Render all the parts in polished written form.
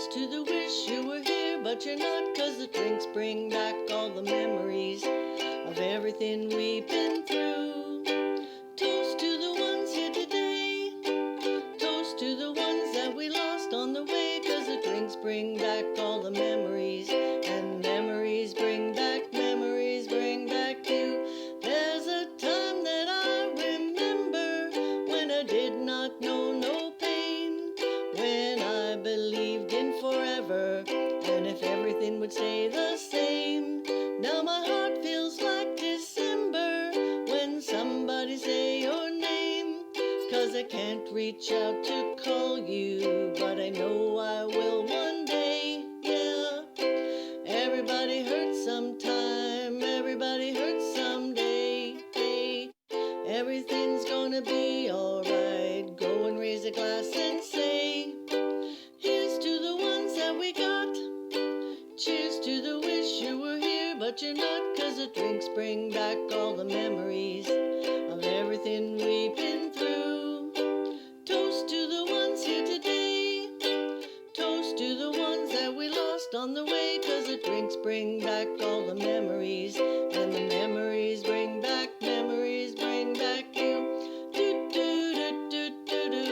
Toast to the wish you were here, but you're not, 'cause the drinks bring back all the memories of everything we've been through. Toast to the ones here today. Toast to the ones that we lost on the way, 'cause the drinks bring back all the memories, and memories bring back you. There's a time that I remember when I did not know no pain, when I believed in forever, and if everything would stay the same. Now my heart feels like December when somebody say your name, 'cause I can't reach out to call you, but I know I will one day, yeah. Everybody hurts sometime, everybody hurts someday, hey. Everything's gonna be alright. Go and raise a glass and say, here's to the ones that we got. Cheers to the wish you were here, but you're not, 'cause the drinks bring back all the memories of everything we've been through. Toast to the ones here today. Toast to the ones that we lost on the way, 'cause the drinks bring back all the memories, and the memories bring back you. Do do do do do do.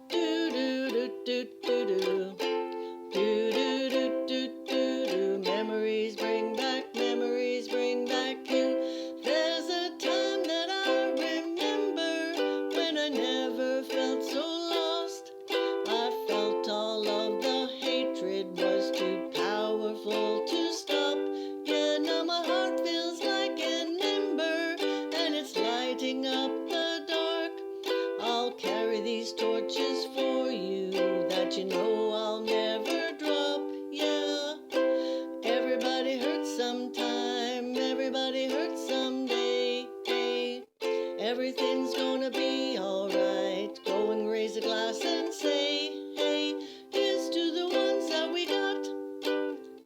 Do do do do do do. Do do do do do do. Memories bring back you. There's a time that I remember when I never felt so lost. I felt all of the hatred was too powerful to stop. Yeah, now my heart feels like an ember, and it's lighting up the dark. I'll carry these torches for you that you know I'll never drop, yeah. Everybody hurts sometime, everybody hurts someday, hey. Everything's gonna be alright. Go and raise a glass and say, hey, here's to the ones that we got.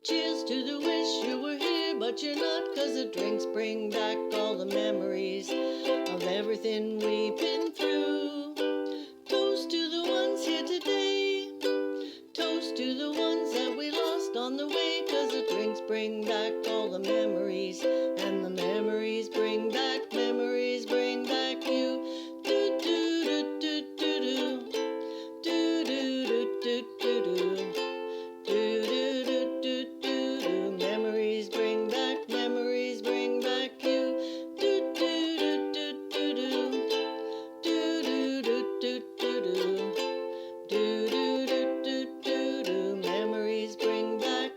Cheers to the wish you were here, but you're not, 'cause the drinks bring back all the memories of everything we've been through. Toast to the ones here today. Toast to the ones that we lost on the way, 'cause the drinks bring back all the memories, and the memories bring back you. Do do do do do do. Do do do do do do. Do do do do do do. Memories bring back you. Do do do do do do. Do do do do do do. Do do do do do do. Memories bring back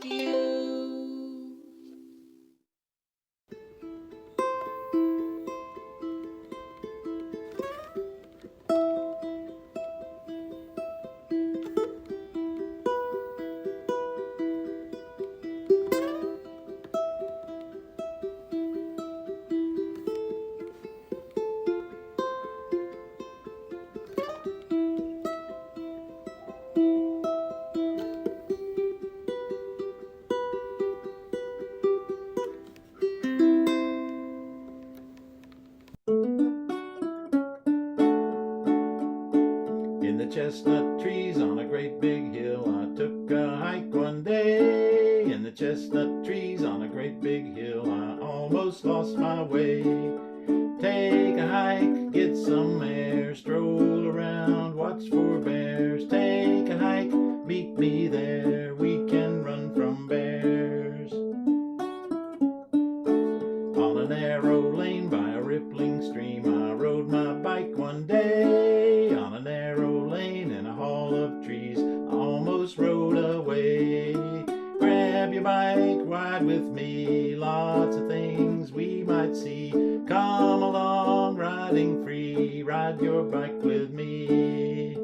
you. In the chestnut trees on a great big hill, I took a hike one day. In the chestnut trees on a great big hill, I almost lost my way. Take a hike, get some air, stroll around, watch for bears. Take a hike, meet me there, we can run from bears. On a narrow lane by a rippling stream, I rode my bike one day. On a narrow lane in a hall of trees, I almost rode away. Grab your bike, ride with me, lots of things we might see. Come along, riding free, ride your bike with me.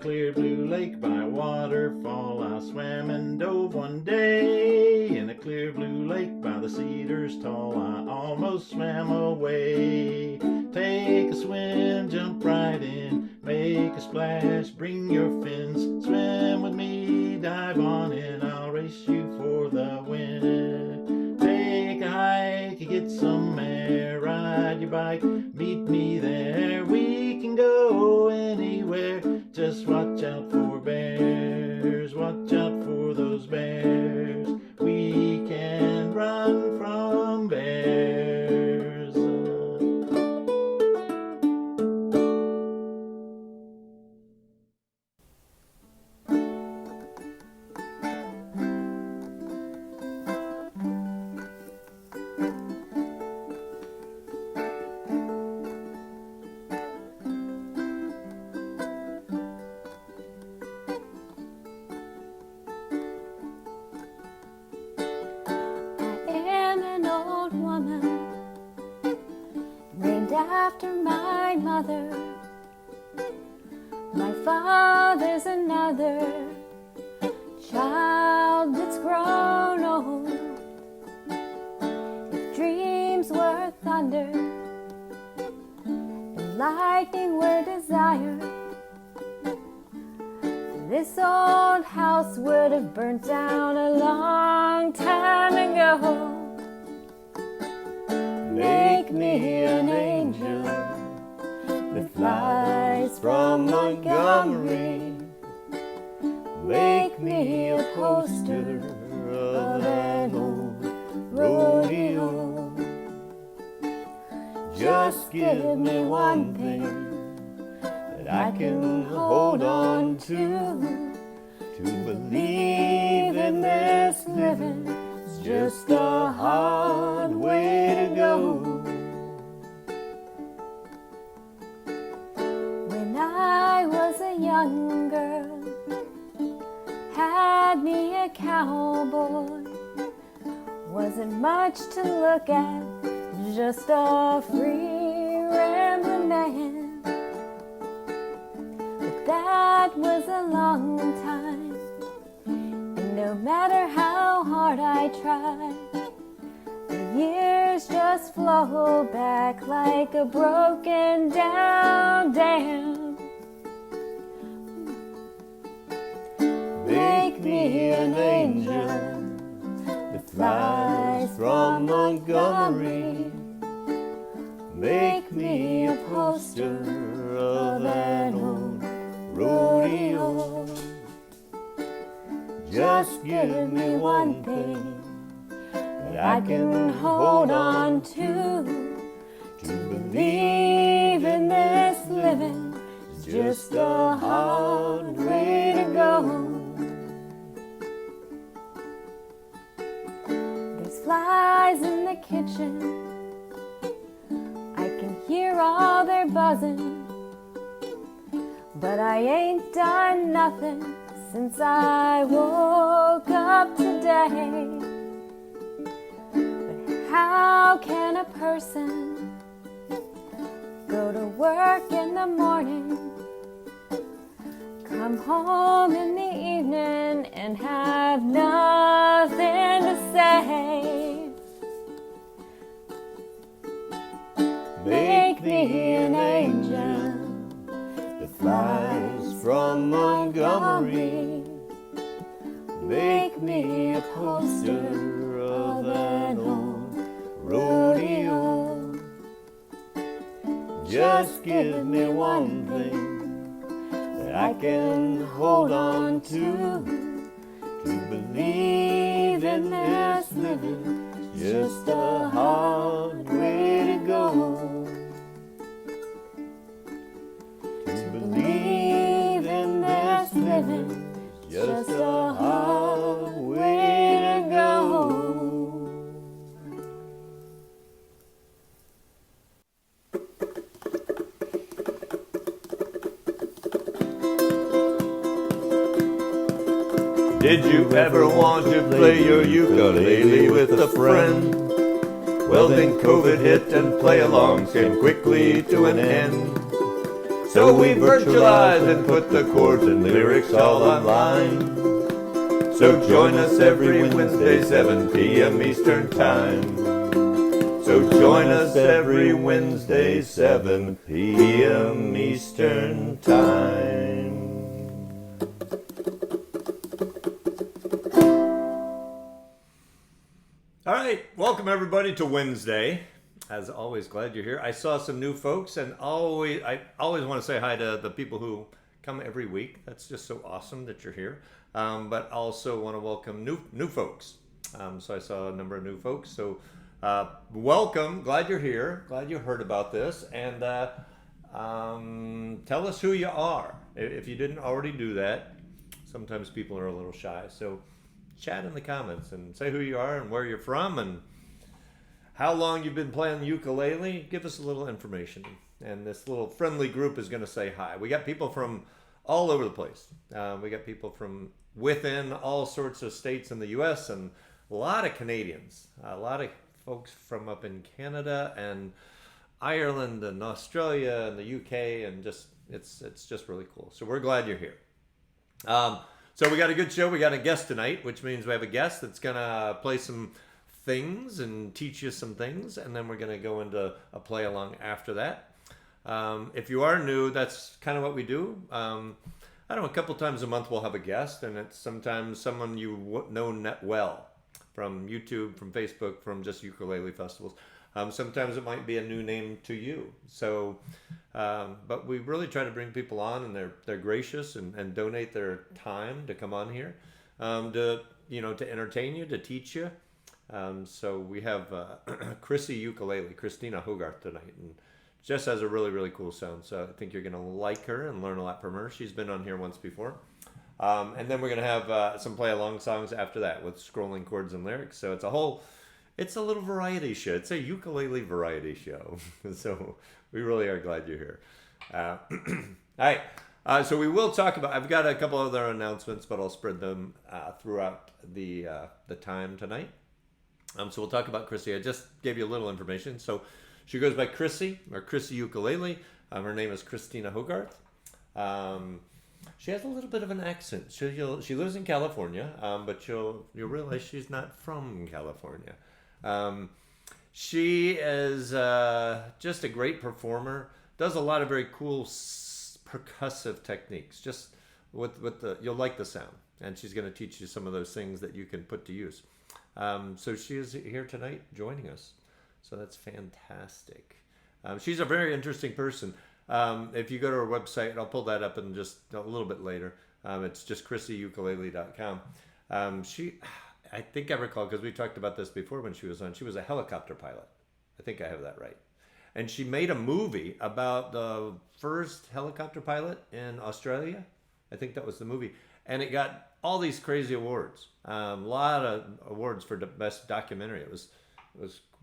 clear blue lake by a waterfall. I swam and dove one day in a clear blue lake by the cedars tall. I almost swam away. Take a swim, jump right in, make a splash, bring your fins, swim with me, dive on in, I'll race you for the win. Take a hike, get some air, ride your bike, meet me there. We can go anywhere, just watch out for bears, watch out for those bears. We can run from bears. After my mother, my father's another child that's grown old. If dreams were thunder and lightning were desire, this old house would have burnt down a long time ago. Make me an angel that flies from Montgomery. Make me a poster of an old rodeo. Just give me one thing that I can hold on to believe in this living. Just a hard way to go. When I was a young girl, had me a cowboy. Wasn't much to look at, just a free rambling man. But that was a long time, and no matter how hard I try, the years just flow back like a broken down dam. Make me an angel that flies from Montgomery. Make me a poster of an old rodeo. Just give me one thing that I can hold on to believe in this living is just a hard way to go. There's flies in the kitchen, I can hear all their buzzing, but I ain't done nothing since I woke up today. But how can a person go to work in the morning, come home in the evening, and have nothing to say? Make me an angel that flies from Montgomery. Make me a poster of an old rodeo. Just give me one thing that I can hold on to believe in this living is just a hard way to go. To believe in this living just a hard way to go. Did you ever want to play your ukulele with a friend? Well then COVID hit and play along came quickly to an end. So we virtualize and put the chords and lyrics all online. So join us every Wednesday, 7 p.m. Eastern Time. So join us every Wednesday, 7 p.m. Eastern Time. All right, welcome everybody to Wednesday. As always, glad you're here. I saw some new folks, and I always want to say hi to the people who come every week. That's just so awesome that you're here. But also want to welcome new folks. So I saw a number of new folks. So welcome. Glad you're here. Glad you heard about this. And tell us who you are. If you didn't already do that, sometimes people are a little shy. So chat in the comments and say who you are and where you're from and how long you've been playing the ukulele. Give us a little information. And this little friendly group is going to say hi. We got people from all over the place. We got people from within all sorts of states in the U.S. and a lot of Canadians. A lot of folks from up in Canada and Ireland and Australia and the UK. And just it's just really cool. So we're glad you're here. So we got a good show. We got a guest tonight, which means we have a guest that's going to play some things and teach you some things, and then we're going to go into a play along after that. If you are new, that's kind of what we do. I don't know, a couple times a month we'll have a guest, and it's sometimes someone you know well from YouTube, from Facebook, from just ukulele festivals. Sometimes it might be a new name to you. So, but we really try to bring people on, and they're gracious and donate their time to come on here, to entertain you, to teach you. So we have Chrissy Ukulele, Christina Hogarth tonight, and just has a really, really cool sound. So I think you're going to like her and learn a lot from her. She's been on here once before. And then we're going to have some play-along songs after that with scrolling chords and lyrics. So it's a little variety show. It's a ukulele variety show. So we really are glad you're here. All right. So we will talk about, I've got a couple other announcements, but I'll spread them throughout the time tonight. So we'll talk about Chrissy. I just gave you a little information. So she goes by Chrissy, or Chrissy Ukulele. Her name is Christina Hogarth. She has a little bit of an accent. She lives in California, but you'll realize she's not from California. She is just a great performer. Does a lot of very cool percussive techniques. Just with you'll like the sound, and she's going to teach you some of those things that you can put to use. So she is here tonight joining us. So that's fantastic. She's a very interesting person. If you go to her website, I'll pull that up in just a little bit later. It's just chrissyukulele.com. I think I recall, because we talked about this before when she was on, she was a helicopter pilot. I think I have that right. And she made a movie about the first helicopter pilot in Australia. I think that was the movie. And it got all these crazy awards. A lot of awards for the best documentary. It was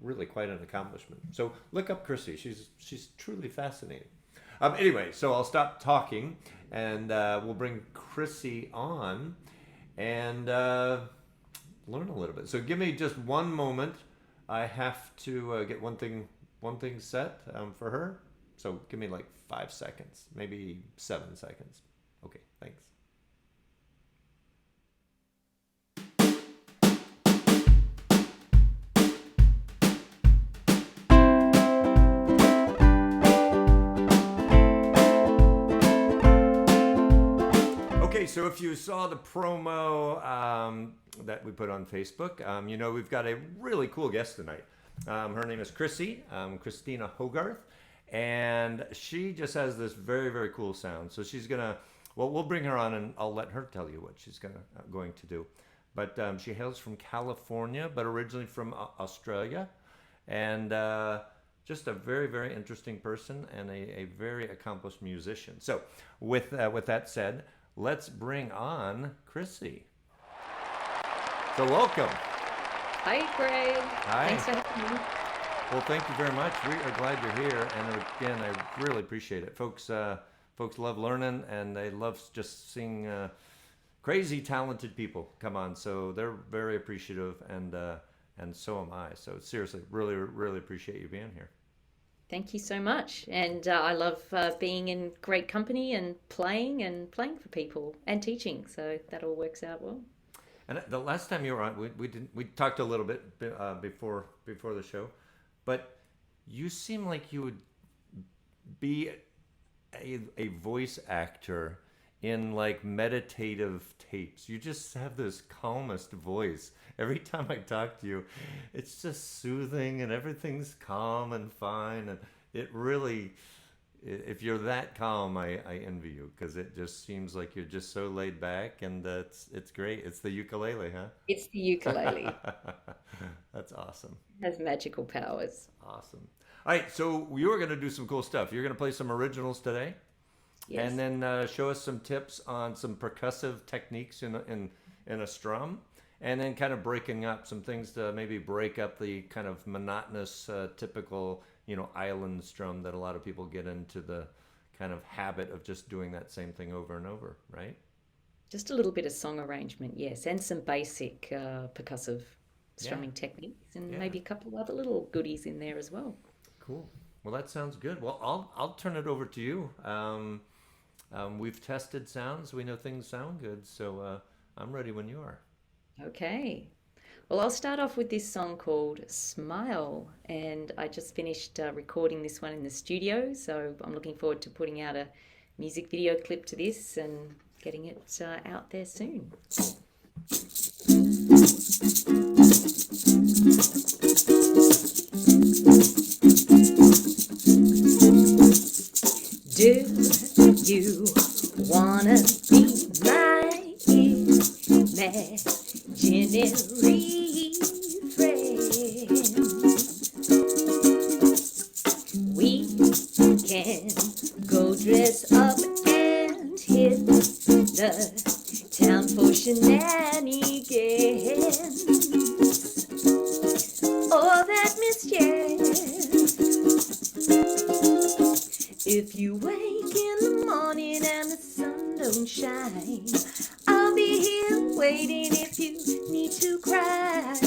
really quite an accomplishment. So look up Chrissy. She's truly fascinating. Anyway, so I'll stop talking, and we'll bring Chrissy on and learn a little bit. So give me just one moment. I have to get one thing set for her. So give me like 5 seconds, maybe 7 seconds. Okay, thanks. So if you saw the promo that we put on Facebook, we've got a really cool guest tonight. Her name is Chrissy, Christina Hogarth, and she just has this very, very cool sound. So she's we'll bring her on, and I'll let her tell you what she's going to do. But she hails from California, but originally from Australia, and just a very, very interesting person and a very accomplished musician. So with that said, let's bring on Chrissy. So welcome. Hi, Greg. Hi. Thanks for having me. Well, thank you very much. We are glad you're here, and again, I really appreciate it. Folks love learning, and they love just seeing crazy talented people come on. So they're very appreciative, and so am I. So seriously, really, really appreciate you being here. Thank you so much. And I love being in great company and playing for people and teaching. So that all works out well. And the last time you were on, we talked a little bit before the show, but you seem like you would be a voice actor in like meditative tapes. You just have this calmest voice. Every time I talk to you, it's just soothing and everything's calm and fine. And it really, if you're that calm, I envy you because it just seems like you're just so laid back and it's great. It's the ukulele, It's the ukulele. That's awesome. It has magical powers. Awesome. All right, so you were going to do some cool stuff. You're going to play some originals today. Yes. And then show us some tips on some percussive techniques in a strum, and then kind of breaking up some things to maybe break up the kind of monotonous, typical, island strum that a lot of people get into the kind of habit of just doing that same thing over and over, right? Just a little bit of song arrangement, yes, and some basic percussive strumming techniques, and Yeah. maybe a couple of other little goodies in there as well. Cool. Well, that sounds good. Well, I'll turn it over to you. We've tested sounds. We know things sound good, so I'm ready when you are. Okay. Well, I'll start off with this song called Smile, and I just finished recording this one in the studio, so I'm looking forward to putting out a music video clip to this and getting it out there soon. Do you wanna be my imaginary friend? We can go dress up and hit the town for shenanigans. Oh, that mischief. If you wake in the morning and the sun don't shine, I'll be here waiting if you need to cry.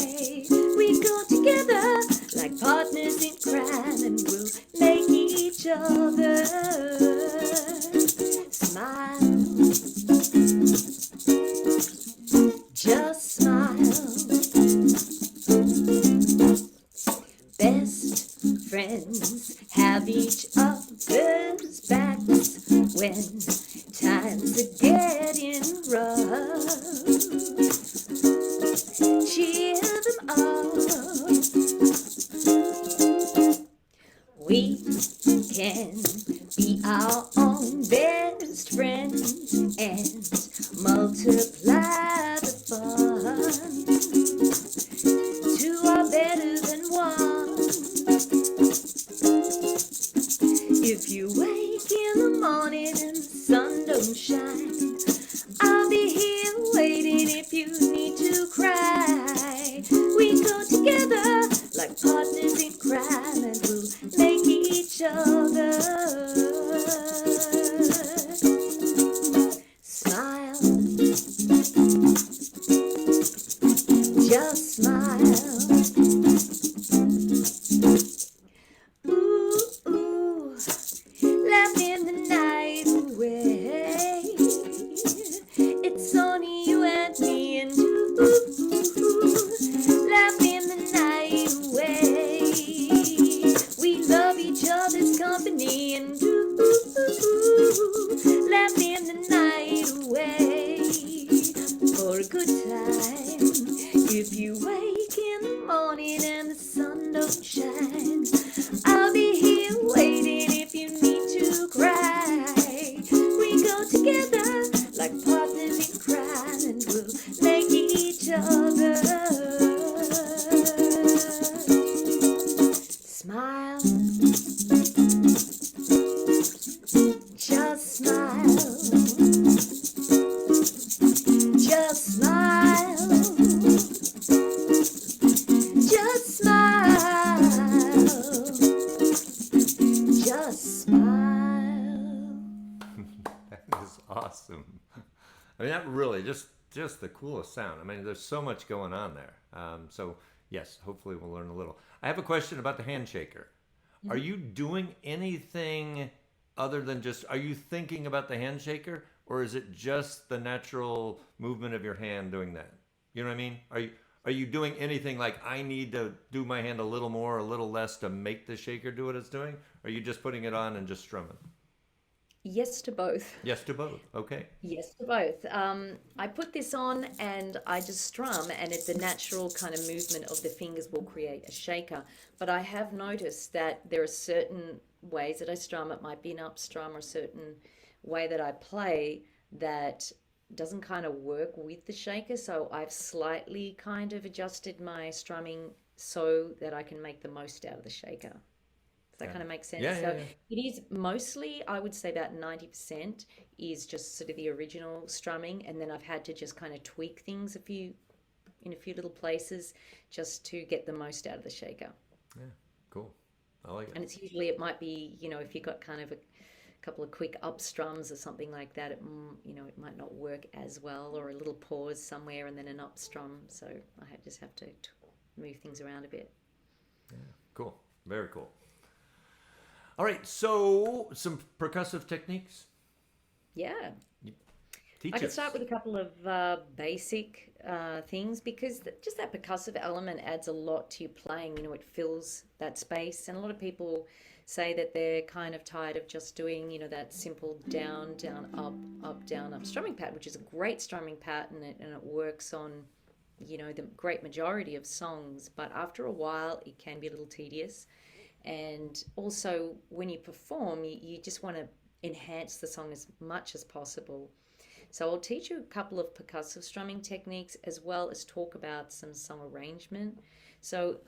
We go together like partners in crime, and we'll make each other smile. Just smile. Best friends have each other's backs when times are getting rough. Cheer them up. We can be our own best friends and multiply the fun. Two are better than one. If you wake in the morning and the sun don't shine, I'll be here waiting if you need to cry. We go together like partners in crime, and we'll make each other smile. Just smile. Ooh, ooh, laugh in the night away. It's only you and me and you. Laugh in the night away. We love each other's company and do. Laugh in the night away for a good time. If you wake in the morning and the sun don't shine, I'll be here waiting if you need to cry. We go together like partners in crime, and we'll make each other smile. Just smile. Just smile. Just smile. Just smile. That is awesome. I mean, that really just the coolest sound. I mean, there's so much going on there. So yes, hopefully we'll learn a little. I have a question about the handshaker. are you doing anything other than just, are you thinking about the hand shaker, or is it just the natural movement of your hand doing that? You know what I mean? Are you doing anything like, I need to do my hand a little more, a little less to make the shaker do what it's doing? Or are you just putting it on and just strumming? Yes to both. Yes to both. Okay. Yes to both. I put this on and I just strum, and it's a natural kind of movement of the fingers will create a shaker. But I have noticed that there are certain ways that I strum. It might be an up strum or a certain way that I play that doesn't kind of work with the shaker. So I've slightly kind of adjusted my strumming so that I can make the most out of the shaker. Does that Yeah. kind of make sense? Yeah, So yeah, yeah. it is mostly, I would say about 90% is just sort of the original strumming, and then I've had to just kind of tweak things in a few little places just to get the most out of the shaker. Yeah. Cool. I like And it. it's usually, it might be, if you've got kind of a couple of quick up strums or something like that, it might not work as well, or a little pause somewhere and then an up strum. So just have to move things around a bit. Cool. Very cool. All right. So some percussive techniques. Yeah. Teach I could us. start with a couple of basic things, because just that percussive element adds a lot to your playing. It fills that space. And a lot of people say that they're kind of tired of just doing, that simple down, down, up, down, up strumming pattern, which is a great strumming pattern, and it works on, the great majority of songs. But after a while, it can be a little tedious. And also, when you perform, you just want to enhance the song as much as possible. So I'll teach you a couple of percussive strumming techniques, as well as talk about some song arrangement. So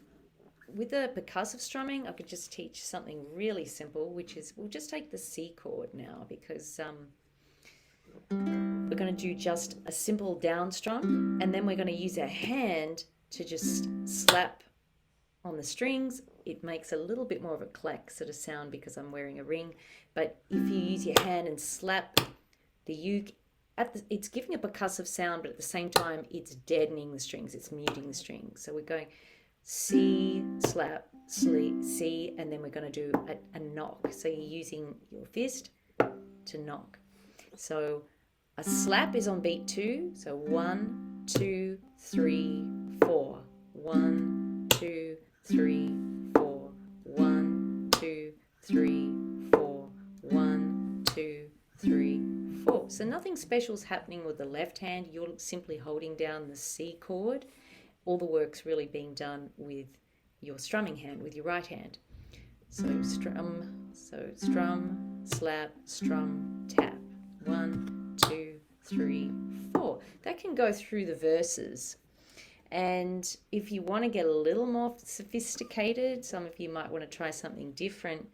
with the percussive strumming, I could just teach something really simple, which is, we'll just take the C chord now, because we're going to do just a simple down strum, and then we're going to use our hand to just slap on the strings. It makes a little bit more of a clack sort of sound because I'm wearing a ring. But if you use your hand and slap the uke, it's giving a percussive sound, but at the same time, it's deadening the strings. It's muting the strings. So we're going C, slap, C, and then we're going to do a knock. So you're using your fist to knock. So a slap is on beat 2. So 1, 2, 3, 4. 1, 2, 3, 4. 1, 2, 3, 4. 1, 2, 3, 4. So nothing special is happening with the left hand. You're simply holding down the C chord. All the work's really being done with your strumming hand, with your right hand. So strum, slap, strum, tap. 1, 2, 3, 4. That can go through the verses. And if you want to get a little more sophisticated, some of you might want to try something different.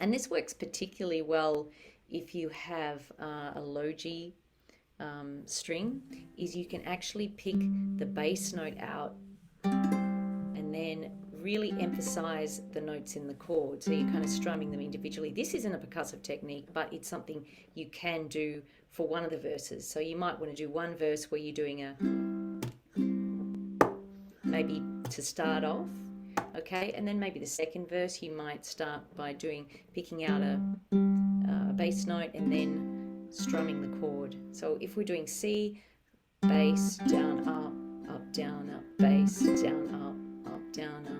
And this works particularly well if you have a low G string, is you can actually pick the bass note out and then really emphasize the notes in the chord. So you're kind of strumming them individually. This isn't a percussive technique, but it's something you can do for one of the verses. So you might want to do one verse where you're doing maybe to start off, okay, and then maybe the second verse you might start by picking out a bass note and then strumming the chord. So if we're doing C, bass, down, up, down, up, bass, down, up, down, up.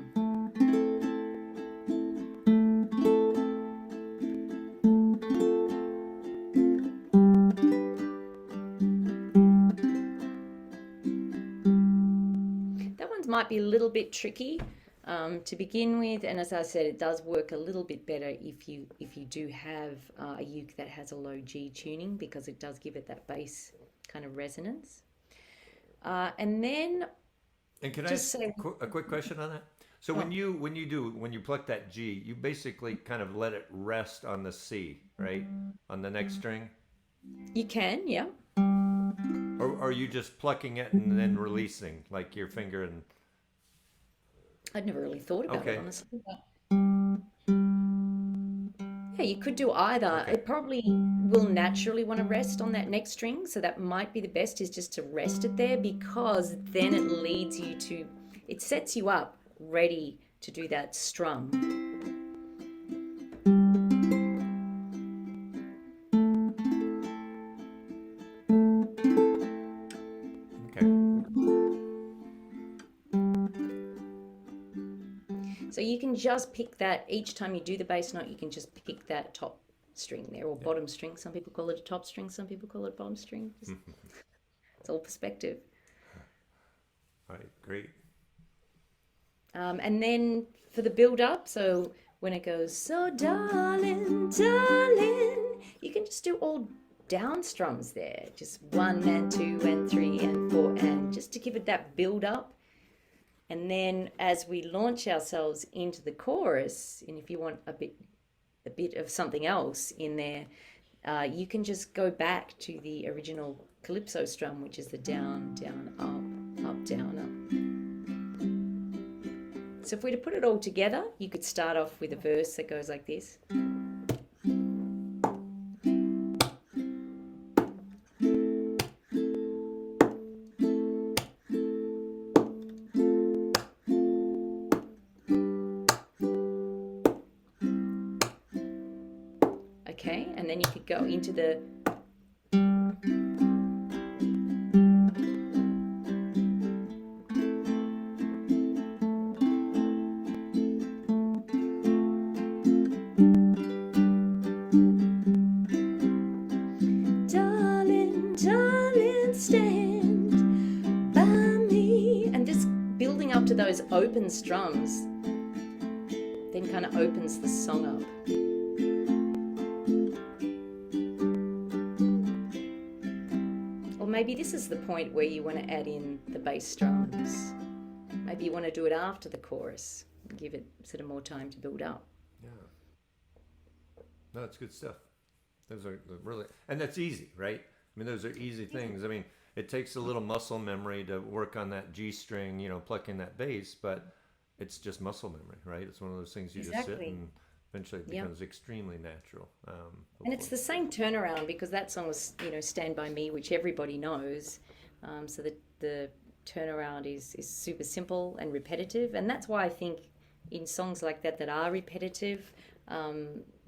That one might be a little bit tricky to begin with, and as I said, it does work a little bit better if you do have a uke that has a low G tuning, because it does give it that bass kind of resonance. And then can I just ask say, a quick question on that? So when you pluck that G, you basically kind of let it rest on the C, right? On the next string? you can, yeah. Or are you just plucking it and then releasing, like your finger and... I'd never really thought about Okay. it, honestly. Yeah, you could do either. Okay. It probably will naturally want to rest on that next string, so that might be the best, is just to rest it there, because then it leads you to, it sets you up ready to do that strum. just pick that each time you do the bass note. You can just pick that top string there, or bottom string. Some people call it a top string. Some people call it a bottom string. It's all perspective. All right, great. And then for the build up, so when it goes, so darling, darling, you can just do all down strums there. Just 1 and 2 and 3 and 4, and just to give it that build up. And then as we launch ourselves into the chorus, and if you want a bit of something else in there, you can just go back to the original calypso strum, which is the down, down, up, up, down, up. So if we were to put it all together, you could start off with a verse that goes like this. Okay, and then you could go into the darling, darling, stand by me, and just building up to those open strums then kind of opens the song up. Or maybe this is the point where you want to add in the bass strums. Maybe you want to do it after the chorus, give it sort of more time to build up. Yeah. No, it's good stuff. Those are really, and that's easy, right? I mean, those are easy things. I mean, it takes a little muscle memory to work on that G string, you know, plucking that bass, but it's just muscle memory, right? It's one of those things you just sit and eventually it becomes extremely natural. And it's the same turnaround, because that song was, you know, Stand By Me, which everybody knows. So the turnaround is super simple and repetitive. And that's why I think in songs like that are repetitive,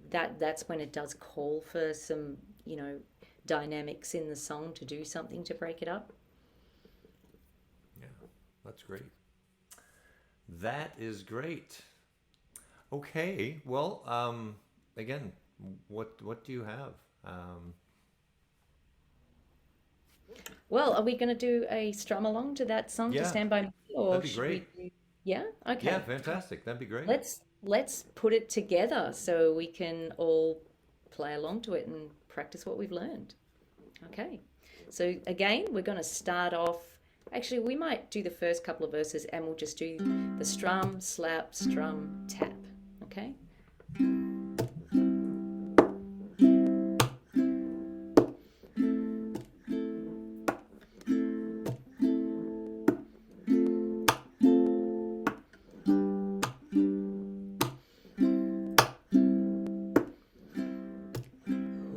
that's when it does call for some, you know, dynamics in the song to do something to break it up. Yeah, that's great. That is great. Okay, well, again, what do you have? Well, are we going to do a strum along to that song, to Stand By Me? Or that'd be great. Yeah? Okay. Yeah, fantastic. That'd be great. Let's put it together so we can all play along to it and practice what we've learned. Okay. So again, we're going to start off. Actually, we might do the first couple of verses and we'll just do the strum, slap, strum, tap. Okay?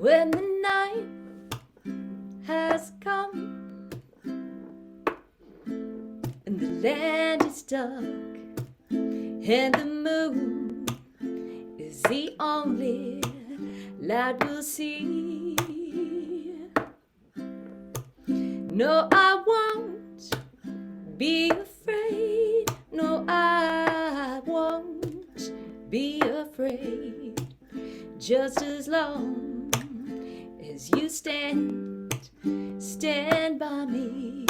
When the night has come and the land is dark and the moon is the only light we'll see. No, I won't be afraid. No, I won't be afraid. Just as long as you stand by me.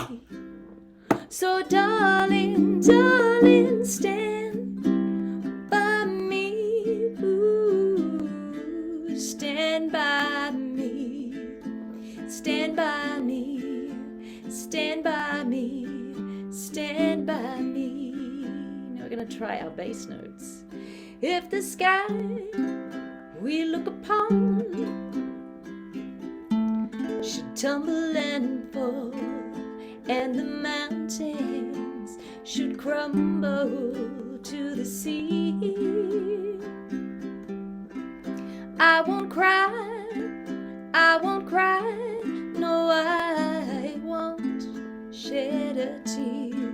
So darling, darling, stand by me. Ooh, stand by me. Stand by me. Stand by me. Stand by me. Now we're going to try our bass notes. If the sky we look upon should tumble and fall, and the mountains should crumble to the sea, I won't cry, I won't cry, no, I won't shed a tear,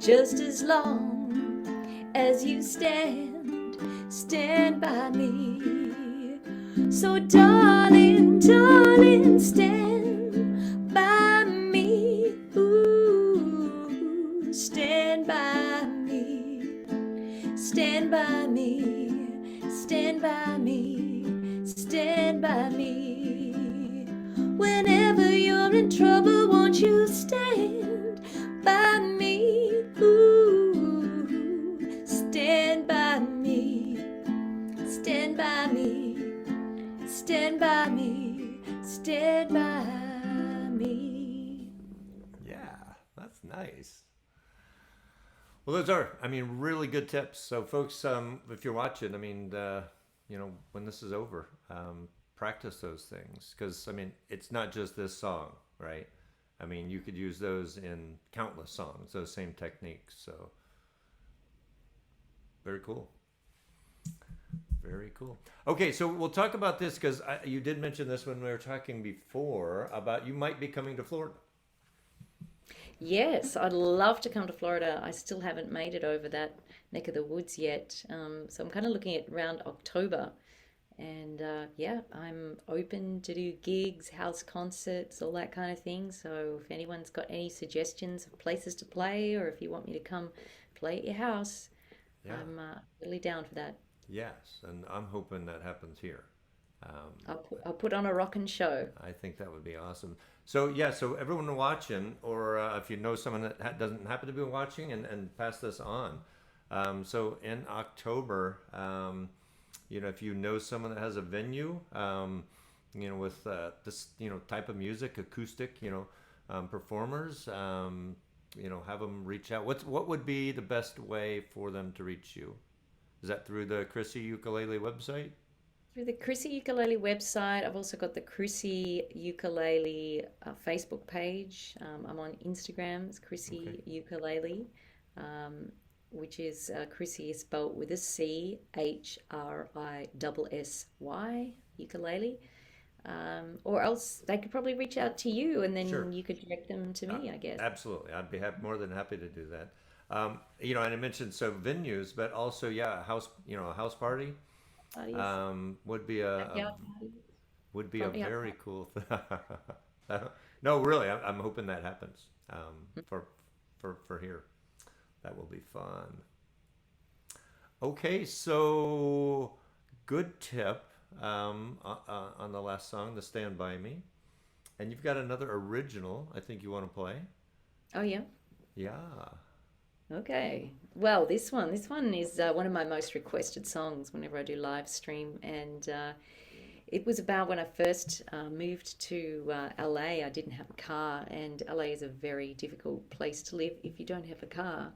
just as long as you stand by me. So darling, darling, stand by me. Ooh, stand by me. Stand by me. stand by me. Whenever you're in trouble, won't you stand by me? Ooh, stand by me. Stand by me. Stand by me. Stand by me. Yeah, that's nice. Well, those are, I mean, really good tips. So, folks, if you're watching, I mean, when this is over, practice those things. Because, I mean, it's not just this song, right? I mean, you could use those in countless songs, those same techniques. So, very cool. Very cool. Okay, so we'll talk about this because you did mention this when we were talking before about you might be coming to Florida. Yes, I'd love to come to Florida. I still haven't made it over that neck of the woods yet. So I'm kind of looking at around October. And yeah, I'm open to do gigs, house concerts, all that kind of thing. So if anyone's got any suggestions of places to play, or if you want me to come play at your house, Yeah. I'm really down for that. Yes, and I'm hoping that happens here. I'll put on a rockin' show. I think that would be awesome. So yeah, so everyone watching, or if you know someone that doesn't happen to be watching, and pass this on. So in October, if you know someone that has a venue, with this type of music, acoustic, performers, have them reach out. What would be the best way for them to reach you? Is that through the Chrissy Ukulele website? Through the Chrissy Ukulele website. I've also got the Chrissy Ukulele Facebook page. I'm on Instagram. It's Chrissy Ukulele, which is Chrissy is spelled with a C, HRISSY, ukulele. Or else they could probably reach out to you, and then Sure. you could direct them to me, I guess. Absolutely. I'd be more than happy to do that. And I mentioned venues, but also, a house party. Would be a very cool thing. No, really, I'm hoping that happens for here. That will be fun. Okay, so good tip on the last song, the Stand By Me. And you've got another original I think you want to play. Oh, yeah. Yeah. Okay. Well, this one is one of my most requested songs whenever I do live stream, and it was about when I first moved to LA. I didn't have a car, and LA is a very difficult place to live if you don't have a car.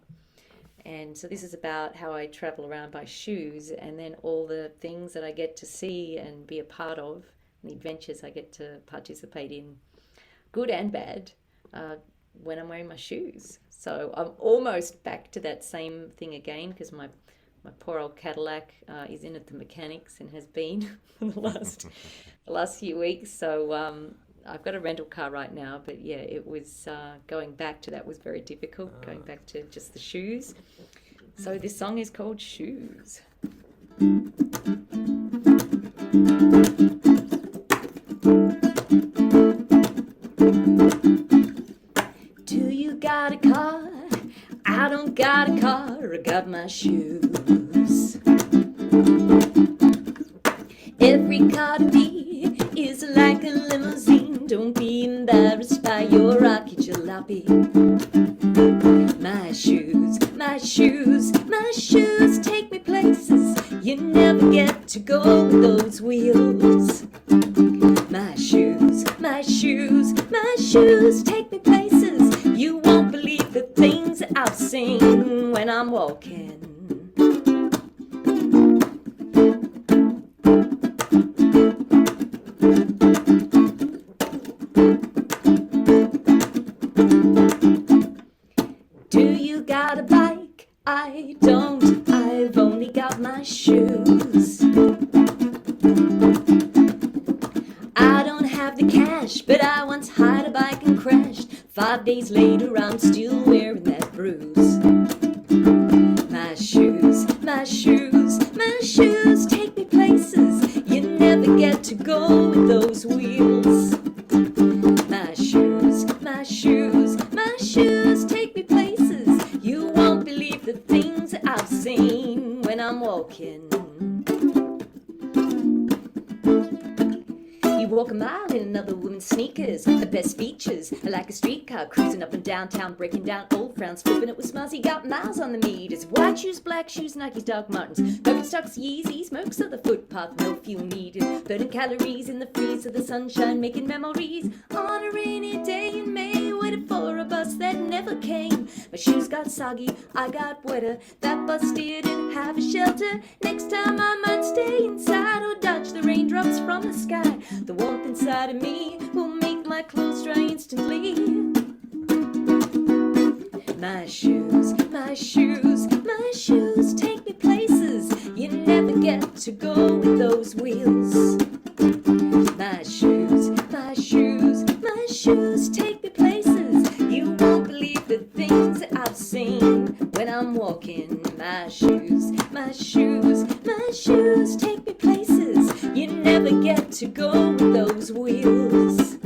And so this is about how I travel around by shoes, and then all the things that I get to see and be a part of, and the adventures I get to participate in, good and bad, when I'm wearing my shoes. So I'm almost back to that same thing again, because my poor old Cadillac is in at the mechanics and has been for the last few weeks. So I've got a rental car right now, but yeah, it was going back to that was very difficult, going back to just the shoes. So this song is called Shoes. Do you got a car? I don't got a car, I got my shoes. Every car to me is like a limousine. Don't be embarrassed by your rocky jalopy. My shoes, my shoes, my shoes take me places you never get to go with those wheels. My shoes, my shoes, my shoes take me places you won't believe the things I've seen when I'm walking. Do you got a bike? I don't. I've only got my shoes. I don't have the cash, but I once hired a bike and crashed. 5 days later, I'm still wearing that bruise. My shoes, my shoes, my shoes take me places you never get to go with those wheels. My shoes, my shoes, my shoes take me places you won't believe the things I've seen when I'm walking. walk a mile in another woman's sneakers. The best features are like a streetcar cruising up and downtown, breaking down old frowns, flipping it with smiles. He got miles on the meters. White shoes, black shoes, Nikes, Doc Martens, Birkenstocks, Yeezys, smokes of the footpath, no fuel needed. Burning calories in the freeze of the sunshine, making memories on a rainy day in May. Waited for a bus that never came. My shoes got soggy, I got wetter. That bus didn't have a shelter. Next time I might stay inside or dodge the raindrops from the sky. The warmth inside of me will make my clothes dry instantly. My shoes, my shoes, my shoes take me places you never get to go with those wheels. My shoes, my shoes, my shoes take me places you won't believe the things that I've seen when I'm walking. My shoes, my shoes, my shoes take me places you never get to go with those wheels.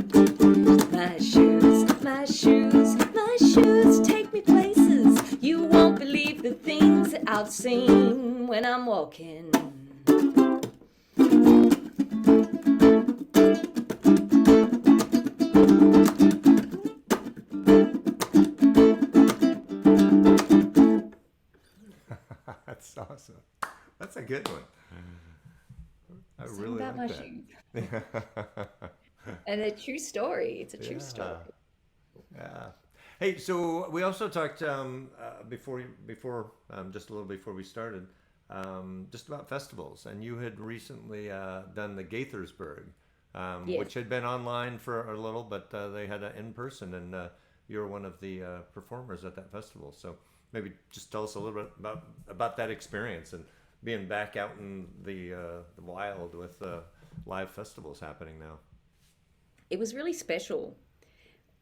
My shoes, my shoes, my shoes take me places you won't believe the things that I've seen when I'm walking. That's awesome. That's a good one. I Something really about like my that. shoes. And a true story. It's a true story. Yeah. Hey, so we also talked before just a little before we started, just about festivals, and you had recently done the Gaithersburg, Yes. which had been online for a little, but they had it in person, and you're one of the performers at that festival. So maybe just tell us a little bit about that experience and being back out in the wild with live festivals happening now. It was really special.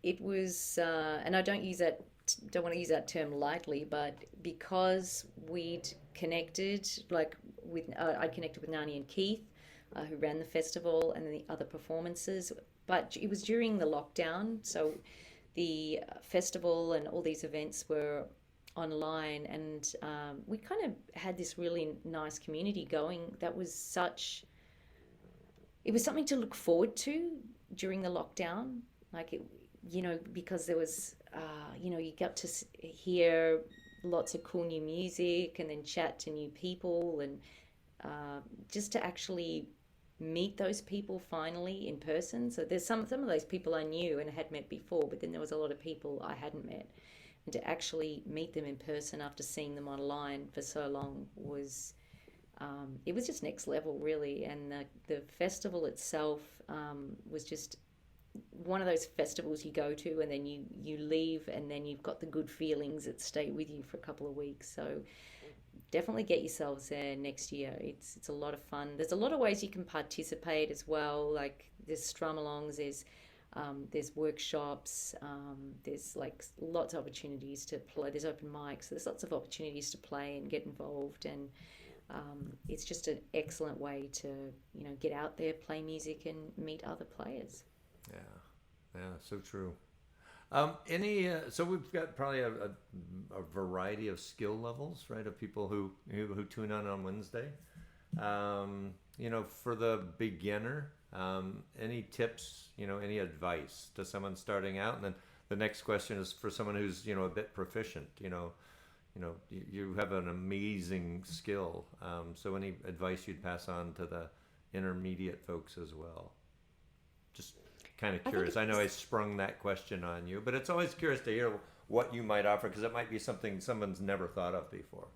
It was, and I don't want to use that term lightly, but because we'd connected, like I connected with Nani and Keith, who ran the festival, and then the other performances. But it was during the lockdown, so the festival and all these events were online, and we kind of had this really nice community going. It was something to look forward to during the lockdown, like it, because there was, you got to hear lots of cool new music and then chat to new people, and just to actually meet those people finally in person. So there's some of those people I knew and had met before, but then there was a lot of people I hadn't met, and to actually meet them in person after seeing them online for so long was it was just next level, really. And the festival itself was just one of those festivals you go to and then you leave, and then you've got the good feelings that stay with you for a couple of weeks. So definitely get yourselves there next year. It's a lot of fun. There's a lot of ways you can participate as well. Like there's strum-alongs, there's workshops, there's like lots of opportunities to play. There's open mics. There's lots of opportunities to play and get involved, and it's just an excellent way to get out there, play music, and meet other players. Yeah, so true. So we've got probably a variety of skill levels, right? Of people who tune on Wednesday. For the beginner, any tips? Any advice to someone starting out? And then the next question is for someone who's a bit proficient. You have an amazing skill. So any advice you'd pass on to the intermediate folks as well? Just kind of curious. I know I sprung that question on you, but it's always curious to hear what you might offer, because it might be something someone's never thought of before.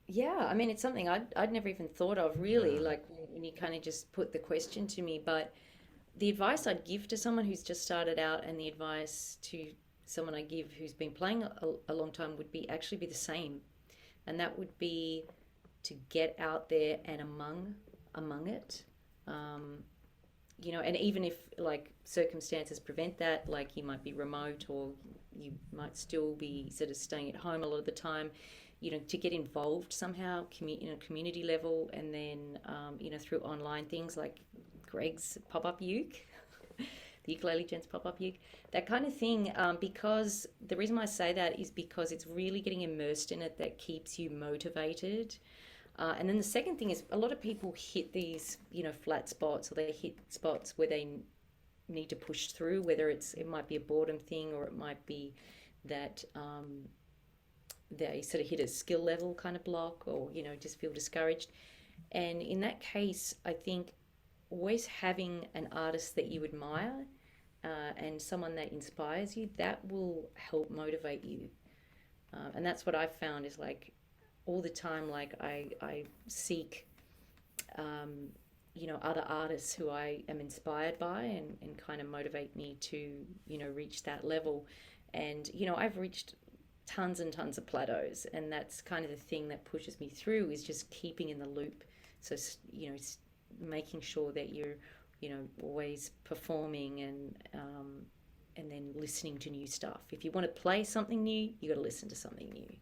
Yeah, I mean, it's something I'd never even thought of, really, like when you kind of just put the question to me. But the advice I'd give to someone who's just started out, and the advice to someone I give who's been playing a long time, would be the same. And that would be to get out there and among it. And even if like circumstances prevent that, like you might be remote, or you might still be sort of staying at home a lot of the time, to get involved somehow, community level, and then through online things like Greg's pop-up uke, the Ukulele Gent's pop-up uke, that kind of thing. Because the reason why I say that is because it's really getting immersed in it that keeps you motivated. And then the second thing is a lot of people hit these, flat spots, or they hit spots where they need to push through, whether it might be a boredom thing, or it might be that they sort of hit a skill level kind of block, or, just feel discouraged. And in that case, I think always having an artist that you admire and someone that inspires you, that will help motivate you. And that's what I've found is like all the time, like I seek, other artists who I am inspired by and kind of motivate me to, reach that level. And, I've reached tons and tons of plateaus, and that's kind of the thing that pushes me through, is just keeping in the loop. So, making sure that you're, always performing and then listening to new stuff. If you want to play something new, you got to listen to something new.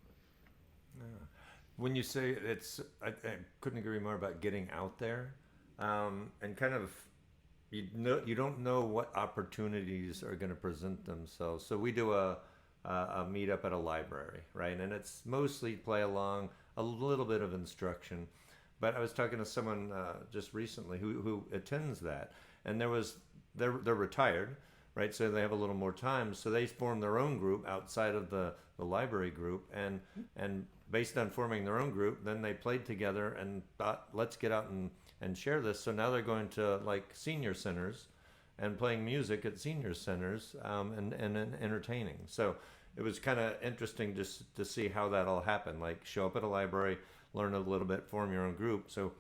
Yeah. When you say I couldn't agree more about getting out there, and kind of, you don't know what opportunities are going to present themselves. So we do a meetup at a library, right? And it's mostly play along, a little bit of instruction. But I was talking to someone just recently who attends that, and they're retired, right? So they have a little more time. So they form their own group outside of the library group, and based on forming their own group, then they played together and thought, let's get out and share this. So now they're going to like senior centers and playing music at senior centers, and entertaining. So it was kind of interesting just to see how that all happened. Like show up at a library, learn a little bit, form your own group. So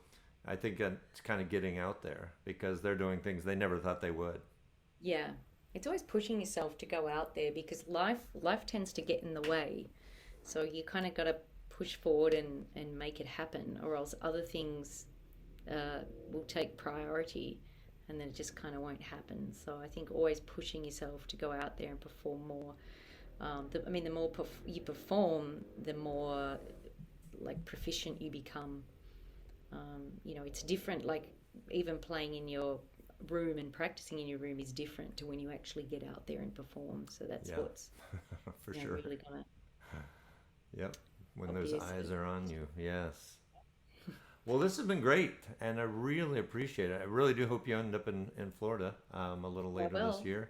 I think it's kind of getting out there because they're doing things they never thought they would. Yeah. It's always pushing yourself to go out there, because life tends to get in the way. So you kind of got to push forward and make it happen, or else other things will take priority, and then it just kind of won't happen. So I think always pushing yourself to go out there and perform more. The more you perform, the more like proficient you become. It's different. Like even playing in your room and practicing in your room is different to when you actually get out there and perform. So that's what's for sure. really gonna. Yep. When obviously. those eyes are on you, yes. Well, this has been great, and I really appreciate it. I really do hope you end up in Florida a little later this year.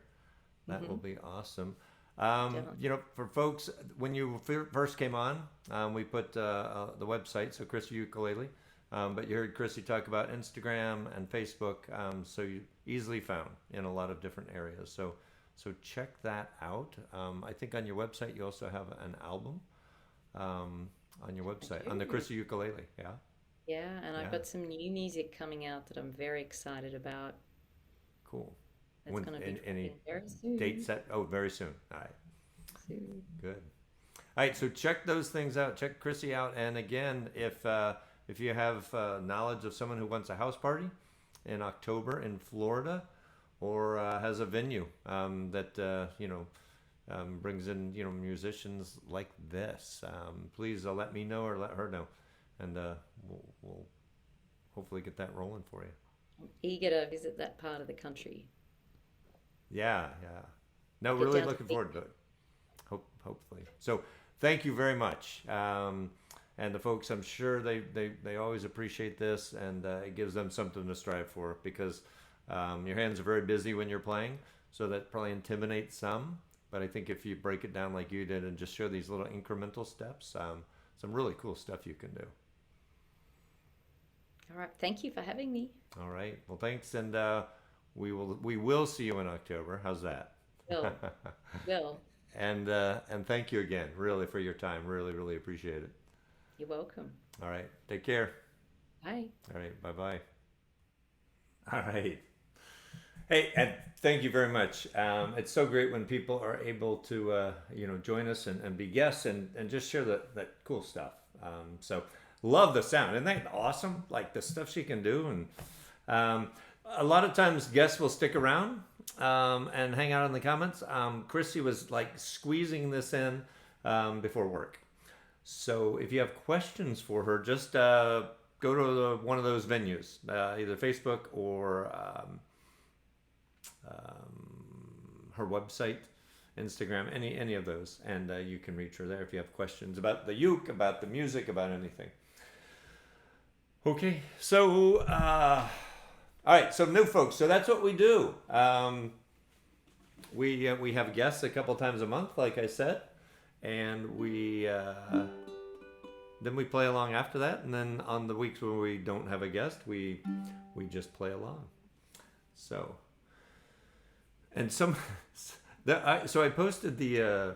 That will be awesome. For folks, when you first came on, we put the website, so Chrissy Ukulele, but you heard Chrissy talk about Instagram and Facebook, so you easily found in a lot of different areas. So check that out. I think on your website you also have an album on your website, on the Chrissy Ukulele, yeah? Yeah, and I've got some new music coming out that I'm very excited about. Cool. It's going to be any very soon. date set? Oh, very soon. All right. Soon. Good. All right, so check those things out. Check Chrissy out. And again, if you have knowledge of someone who wants a house party in October in Florida, or has a venue that brings in musicians like this, please let me know or let her know, and we'll hopefully get that rolling for you. I'm eager to visit that part of the country. Yeah. No, really looking forward to it. Hopefully. So thank you very much. And the folks, I'm sure they always appreciate this, and it gives them something to strive for, because your hands are very busy when you're playing, so that probably intimidates some. But I think if you break it down like you did and just show these little incremental steps, some really cool stuff you can do. All right. Thank you for having me. All right. Well, thanks, and we will see you in October. How's that? Will. And thank you again, really, for your time. Really, really appreciate it. You're welcome. All right. Take care. Bye. All right. Bye-bye. All right. Hey, and thank you very much. It's so great when people are able to, join us and be guests and just share that cool stuff. So love the sound. Isn't that awesome? Like the stuff she can do. And a lot of times guests will stick around and hang out in the comments. Chrissy was like squeezing this in before work. So if you have questions for her, just go to one of those venues, either Facebook or her website, Instagram, any of those, and you can reach her there if you have questions about the uke, about the music, about anything. Okay, so all right, so new folks. So that's what we do. We have guests a couple times a month, like I said, and we then we play along after that, and then on the weeks when we don't have a guest, we just play along. So, and so I posted the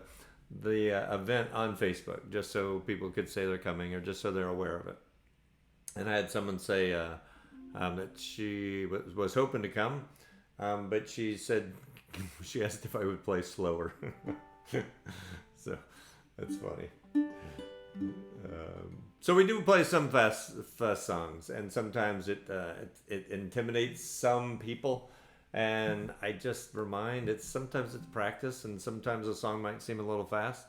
event on Facebook just so people could say they're coming, or just so they're aware of it. And I had someone say that she was hoping to come, but she said she asked if I would play slower. So that's funny. So we do play some fast songs, and sometimes it intimidates some people. And I just remind sometimes it's practice, and sometimes a song might seem a little fast.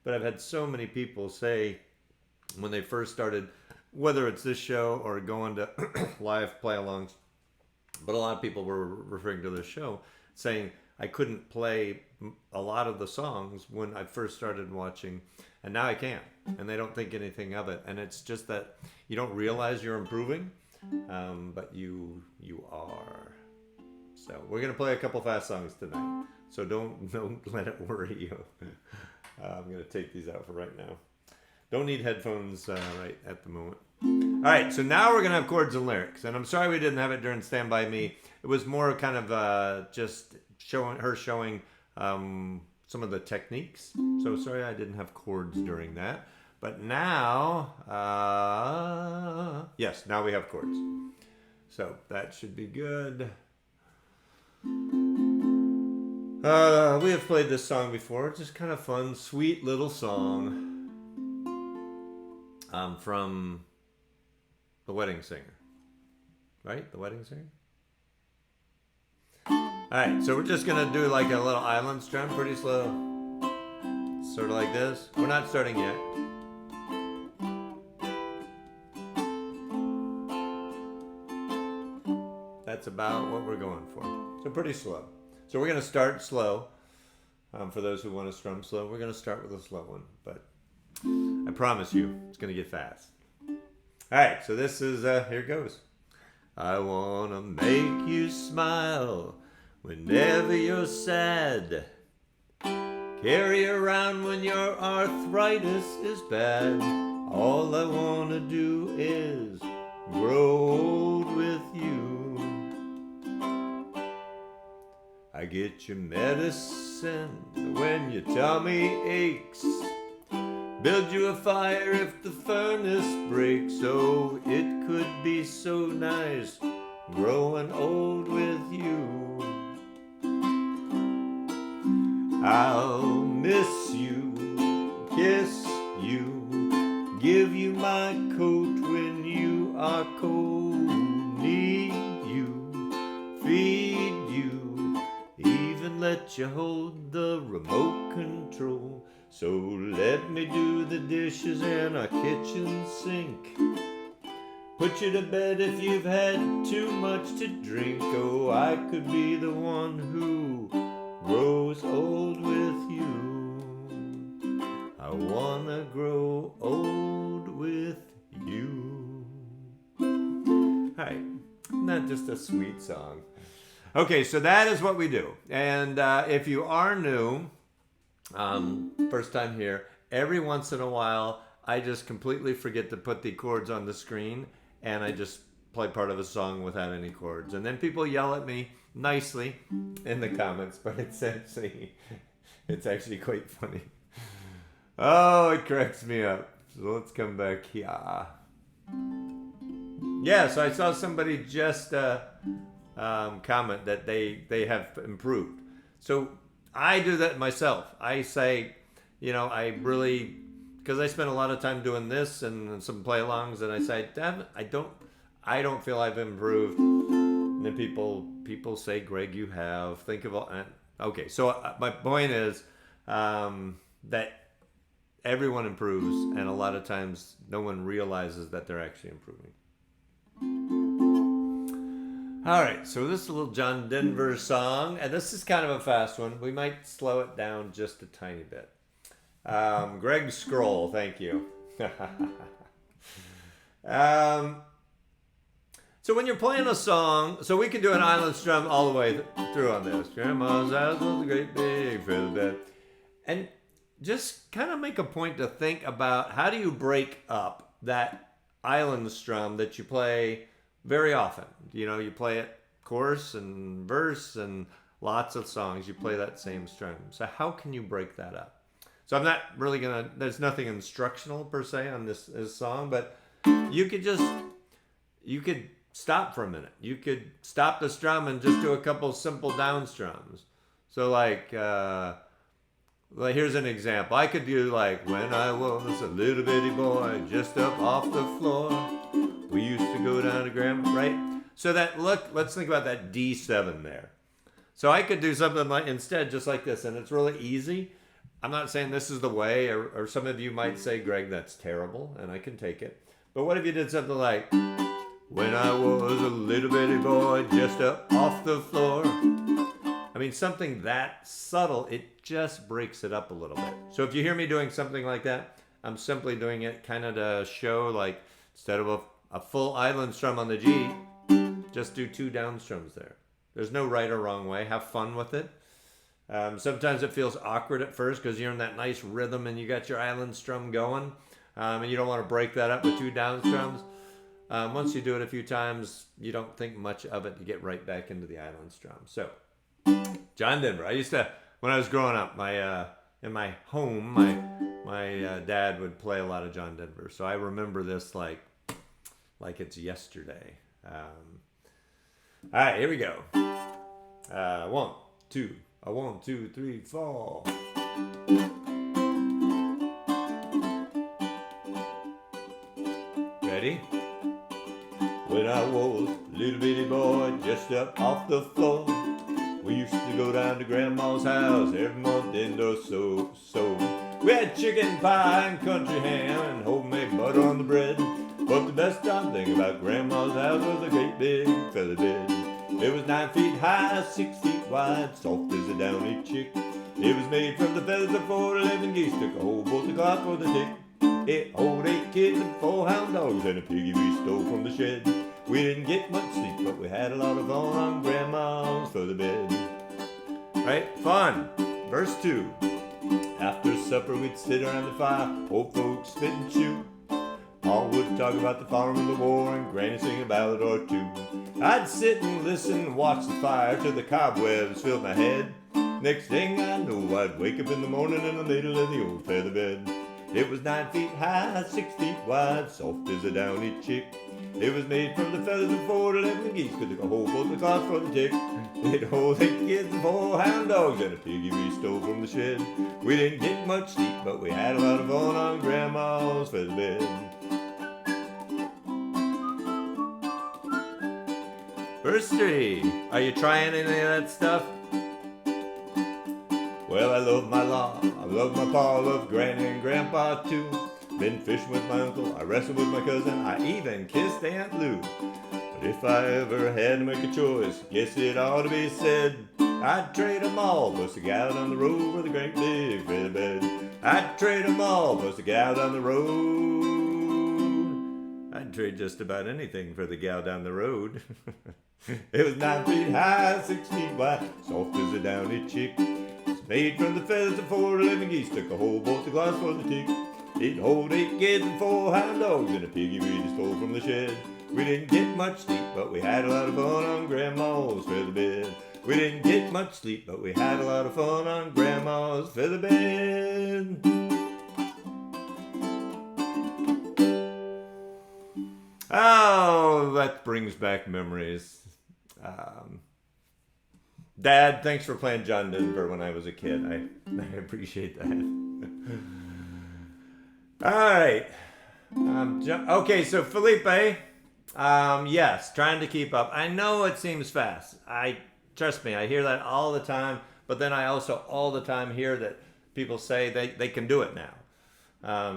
But I've had so many people say when they first started, whether it's this show or going to live play-alongs, but a lot of people were referring to this show saying I couldn't play a lot of the songs when I first started watching, and now I can, and they don't think anything of it. And it's just that you don't realize you're improving, but you are. So we're gonna play a couple fast songs tonight, so don't let it worry you. I'm gonna take these out for right now. Don't need headphones right at the moment. All right, so now we're gonna have chords and lyrics, and I'm sorry we didn't have it during Stand By Me. It was more kind of just showing some of the techniques. So sorry I didn't have chords during that. But now, yes, now we have chords. So that should be good. We have played this song before. It's just kind of fun, sweet little song from The Wedding Singer. Right? The Wedding Singer? Alright, so we're just going to do like a little island strum, pretty slow. Sort of like this. We're not starting yet. That's about what we're going for. So pretty slow. So we're going to start slow. For those who want to strum slow, we're going to start with a slow one. But I promise you, it's going to get fast. Alright, so this is, here it goes. I want to make you smile whenever you're sad. Carry around when your arthritis is bad. All I want to do is grow old with you. I get your medicine when your tummy aches. Build you a fire if the furnace breaks. Oh, it could be so nice growing old with you. I'll miss you, kiss you, give you my coat when you are cold. Need you, feed you, even let you hold the remote control. So let me do the dishes in our kitchen sink. Put you to bed if you've had too much to drink. Oh, I could be the one who grows old with you. I wanna grow old with you. Alright, not just a sweet song. Okay, so that is what we do. And if you are new, first time here, every once in a while I just completely forget to put the chords on the screen, and I just play part of a song without any chords. And then people yell at me nicely in the comments, but it's actually quite funny. Oh, it cracks me up. So let's come back here. Yeah, so I saw somebody just comment that they have improved. So I do that myself. I say, I really, because I spend a lot of time doing this and some play-alongs, and I say, I don't feel I've improved. And then people say, Greg, you have. Think of all. Okay, so my point is that everyone improves, and a lot of times no one realizes that they're actually improving. All right, so this is a little John Denver song, and this is kind of a fast one. We might slow it down just a tiny bit. Greg Scroll, thank you. So when you're playing a song, so we can do an island strum all the way through on this. Grandma's house was a great big feather bed. And just kind of make a point to think about how do you break up that island strum that you play very often. You know, you play it chorus and verse and lots of songs, you play that same strum. So how can you break that up? So I'm not really gonna, there's nothing instructional per se on this song, but you could stop for a minute. You could stop the strum and just do a couple simple down strums. So like here's an example. I could do like, when I was a little bitty boy, just up off the floor, we used to go down to Grandma, right? So that, let's think about that D7 there. So I could do something like, instead, just like this, and it's really easy. I'm not saying this is the way, or some of you might say, Greg, that's terrible, and I can take it. But what if you did something like, when I was a little bitty boy, just up off the floor? I mean, something that subtle, it just breaks it up a little bit. So if you hear me doing something like that, I'm simply doing it kind of to show, like, instead of a full island strum on the G, just do 2 down strums there. There's no right or wrong way. Have fun with it. Sometimes it feels awkward at first because you're in that nice rhythm and you got your island strum going, and you don't want to break that up with 2 down strums. Once you do it a few times, you don't think much of it. You get right back into the island strum. So, John Denver. I used to, when I was growing up, in my home, my dad would play a lot of John Denver. So I remember this like it's yesterday. All right, here we go. 1, 2, 1, 2, 3, 4. Ready? When I was a little bitty boy, just up off the floor, we used to go down to Grandma's house every month and or so. We had chicken pie and country ham and homemade butter on the bread. But the best darn thing about Grandma's house was a great big feather bed. It was 9 feet high, 6 feet wide, soft as a downy chick. It was made from the feathers of 4 11 geese, took a whole bolt of cloth for the tick. It hold 8 kids and 4 hound dogs and a piggy we stole from the shed. We didn't get much sleep, but we had a lot of fun on Grandma's feather bed. Right? Fun. Verse 2. After supper we'd sit around the fire, old folks spit and chew. All would talk about the farm and the war, and Granny sing a ballad or 2. I'd sit and listen and watch the fire till the cobwebs filled my head. Next thing I know, I'd wake up in the morning in the middle of the old feather bed. It was 9 feet high, 6 feet wide, soft as a downy chick. It was made from the feathers of 4 11 geese, could took a whole bolt of cloth for the tick. It hold 8 kids and 4 hound dogs and a piggy we stole from the shed. We didn't get much sleep, but we had a lot of fun on Grandma's feather bed. Verse 3. Are you trying any of that stuff? Well, I love my lawn, I love my pa, I love Granny and Grandpa too. Been fishing with my uncle, I wrestled with my cousin, I even kissed Aunt Lou. But if I ever had to make a choice, guess it ought to be said, I'd trade 'em all, plus a gal down the road with a great big feather bed. I'd trade 'em all, plus a gal down the road. I'd trade just about anything for the gal down the road. It was 9 feet high, 6 feet wide, soft as a downy chick. It's made from the feathers of 4 11 geese, took a whole bolt of glass for the tick. It hold 8 kids and 4 hound dogs and a piggy we just stole from the shed. We didn't get much sleep, but we had a lot of fun on Grandma's feather bed. We didn't get much sleep, but we had a lot of fun on Grandma's feather bed. Oh, that brings back memories. Dad, thanks for playing John Denver when I was a kid. I appreciate that. All right. Okay, so Felipe, yes, trying to keep up. I know it seems fast. Trust me, I hear that all the time, but then I also all the time hear that people say they can do it now.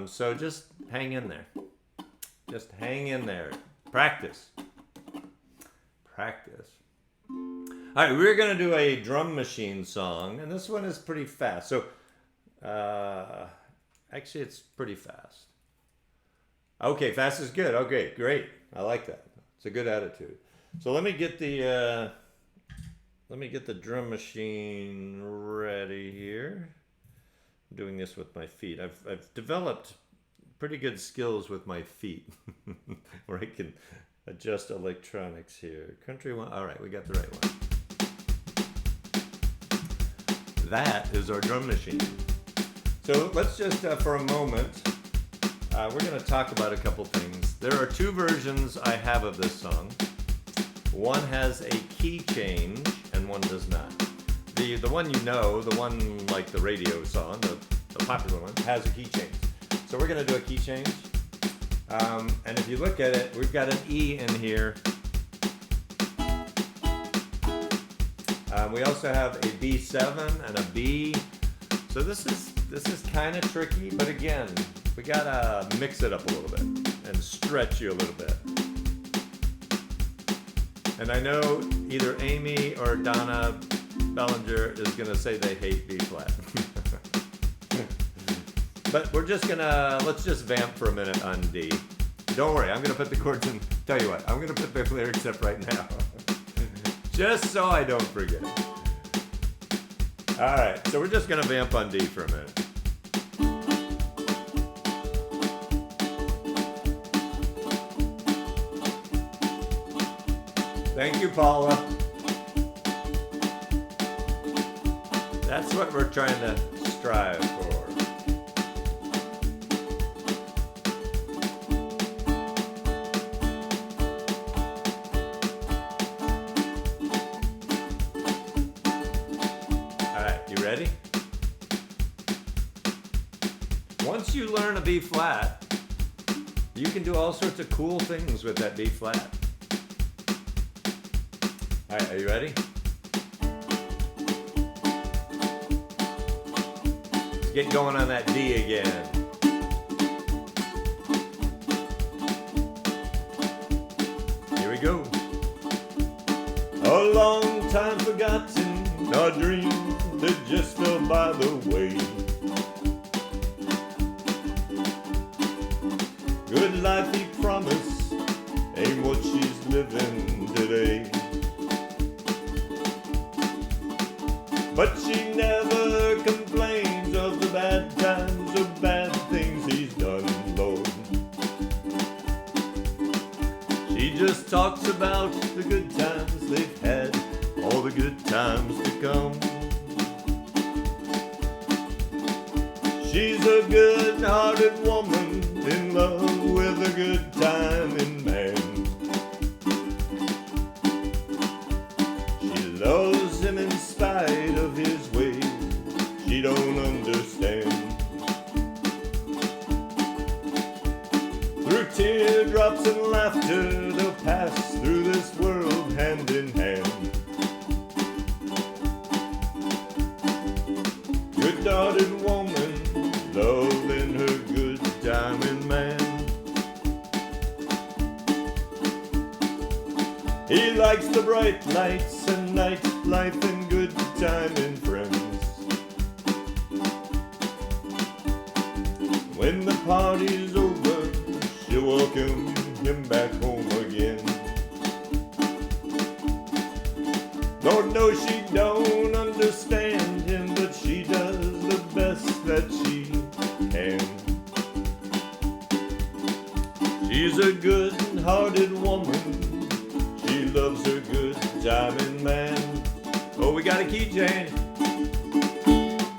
So just hang in there. Just hang in there. Practice. Practice. All right, we're going to do a drum machine song, and this one is pretty fast. So, actually, it's pretty fast. Okay, fast is good. Okay, great. I like that. It's a good attitude. So let me get the drum machine ready here. I'm doing this with my feet. I've developed pretty good skills with my feet, where I can adjust electronics here. Country one. All right, we got the right one. That is our drum machine. So let's just, for a moment, we're going to talk about a couple things. There are two versions I have of this song. One has a key change and one does not. The one you know, the one like the radio song, the popular one, has a key change. So we're going to do a key change. And if you look at it, we've got an E in here. We also have a B7 and a B. So this is kind of tricky, but again, we gotta mix it up a little bit and stretch you a little bit. And I know either Amy or Donna Bellinger is gonna say they hate B flat. But let's just vamp for a minute on D. Don't worry, I'm gonna put the chords in. Tell you what, I'm gonna put the lyrics up right now. Just so I don't forget. All right, so we're just gonna vamp on D for a minute. Thank you, Paula. That's what we're trying to strive for. Ready? Once you learn a B flat, you can do all sorts of cool things with that B flat. All right, are you ready? Let's get going on that D again. Here we go. A long time forgotten, our dreams that just fell by the way. Good life he promised ain't what she's living today. But she never complains of the bad times or bad things he's done, Lord. She just talks about the good times they've had, all the good times to come. She's a good-hearted woman in love with a good-timing man. She loves him in spite of his ways she don't understand. Through teardrops and laughter, they'll pass through this world hand in hand. Good-hearted woman, loving her good-timing man. He likes the bright lights and nightlife and good-timing friends. When the party's over, she'll welcome him back home again. Lord knows she don't understand him, but she does the best that she can. She's a good-hearted woman. She loves her good-timing man. Oh, we got a key change.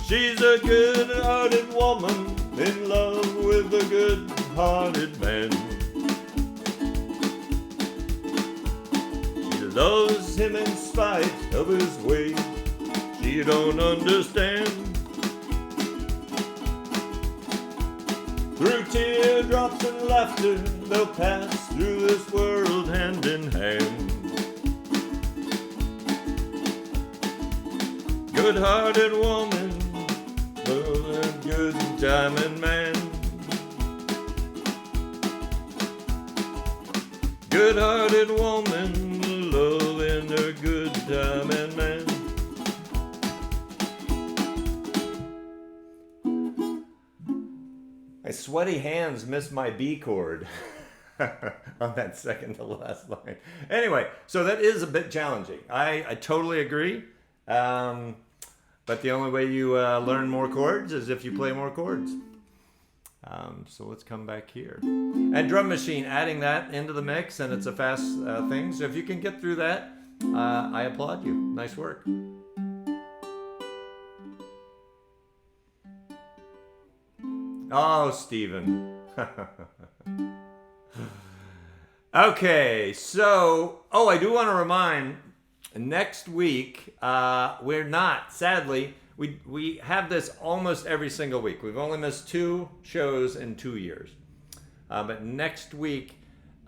She's a good-hearted woman in love with a good-hearted man. She loves him in spite of his ways she don't understand. Through teardrops and laughter, they'll pass through this world hand in hand. Good-hearted woman, love a good-timing man. Good-hearted woman, loving her good-timing man. My sweaty hands missed my B chord. on that second to last line. Anyway, so that is a bit challenging. I totally agree. But the only way you learn more chords is if you play more chords. So let's come back here. And drum machine, adding that into the mix, and it's a fast thing. So if you can get through that, I applaud you. Nice work. Oh, Stephen. Okay, so, I do want to remind, next week, we're not, sadly, we have this almost every single week. We've only missed 2 shows in 2 years. But next week,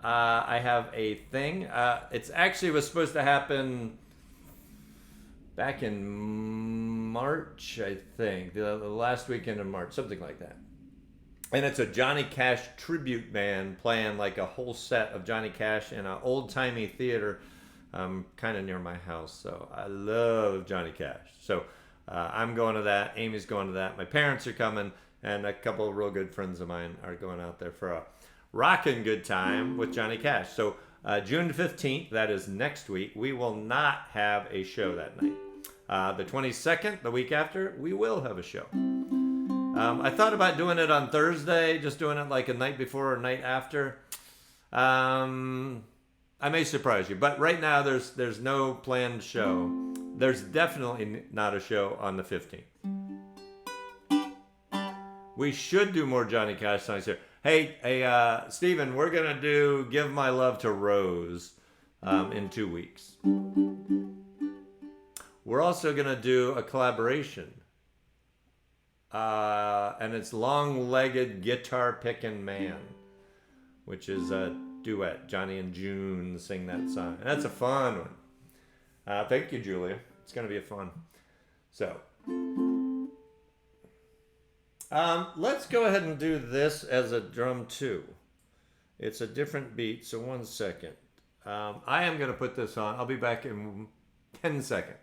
I have a thing. It's actually was supposed to happen back in March, I think, the last weekend in March, something like that. And it's a Johnny Cash tribute band playing like a whole set of Johnny Cash in an old-timey theater kind of near my house. So I love Johnny Cash. So I'm going to that. Amy's going to that. My parents are coming. And a couple of real good friends of mine are going out there for a rockin' good time with Johnny Cash. So June 15th, that is next week, we will not have a show that night. The 22nd, the week after, we will have a show. I thought about doing it on Thursday, just doing it like a night before or night after. I may surprise you, but right now there's no planned show. There's definitely not a show on the 15th. We should do more Johnny Cash songs here. Hey, Stephen, we're gonna do "Give My Love to Rose" in 2 weeks. We're also gonna do a collaboration. And it's Long-Legged Guitar Pickin' Man, which is a duet. Johnny and June sing that song. And that's a fun one. Thank you, Julia. It's going to be a fun. So, let's go ahead and do this as a drum too. It's a different beat, so 1 second. I am going to put this on. I'll be back in 10 seconds.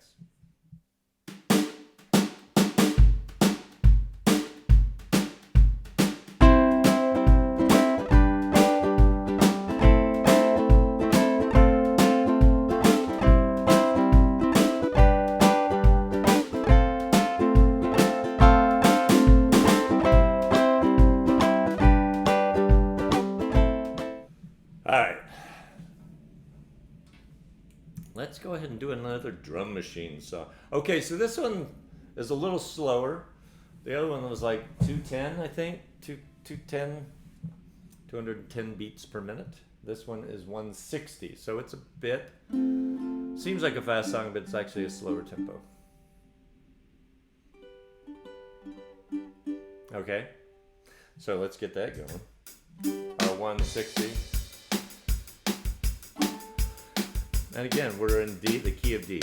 Let's go ahead and do another drum machine song. Okay, so this one is a little slower. The other one was like 210, I think. 210 beats per minute. This one is 160, so it's a bit, seems like a fast song, but it's actually a slower tempo. Okay, so let's get that going. Our 160. And again, we're in D, the key of D,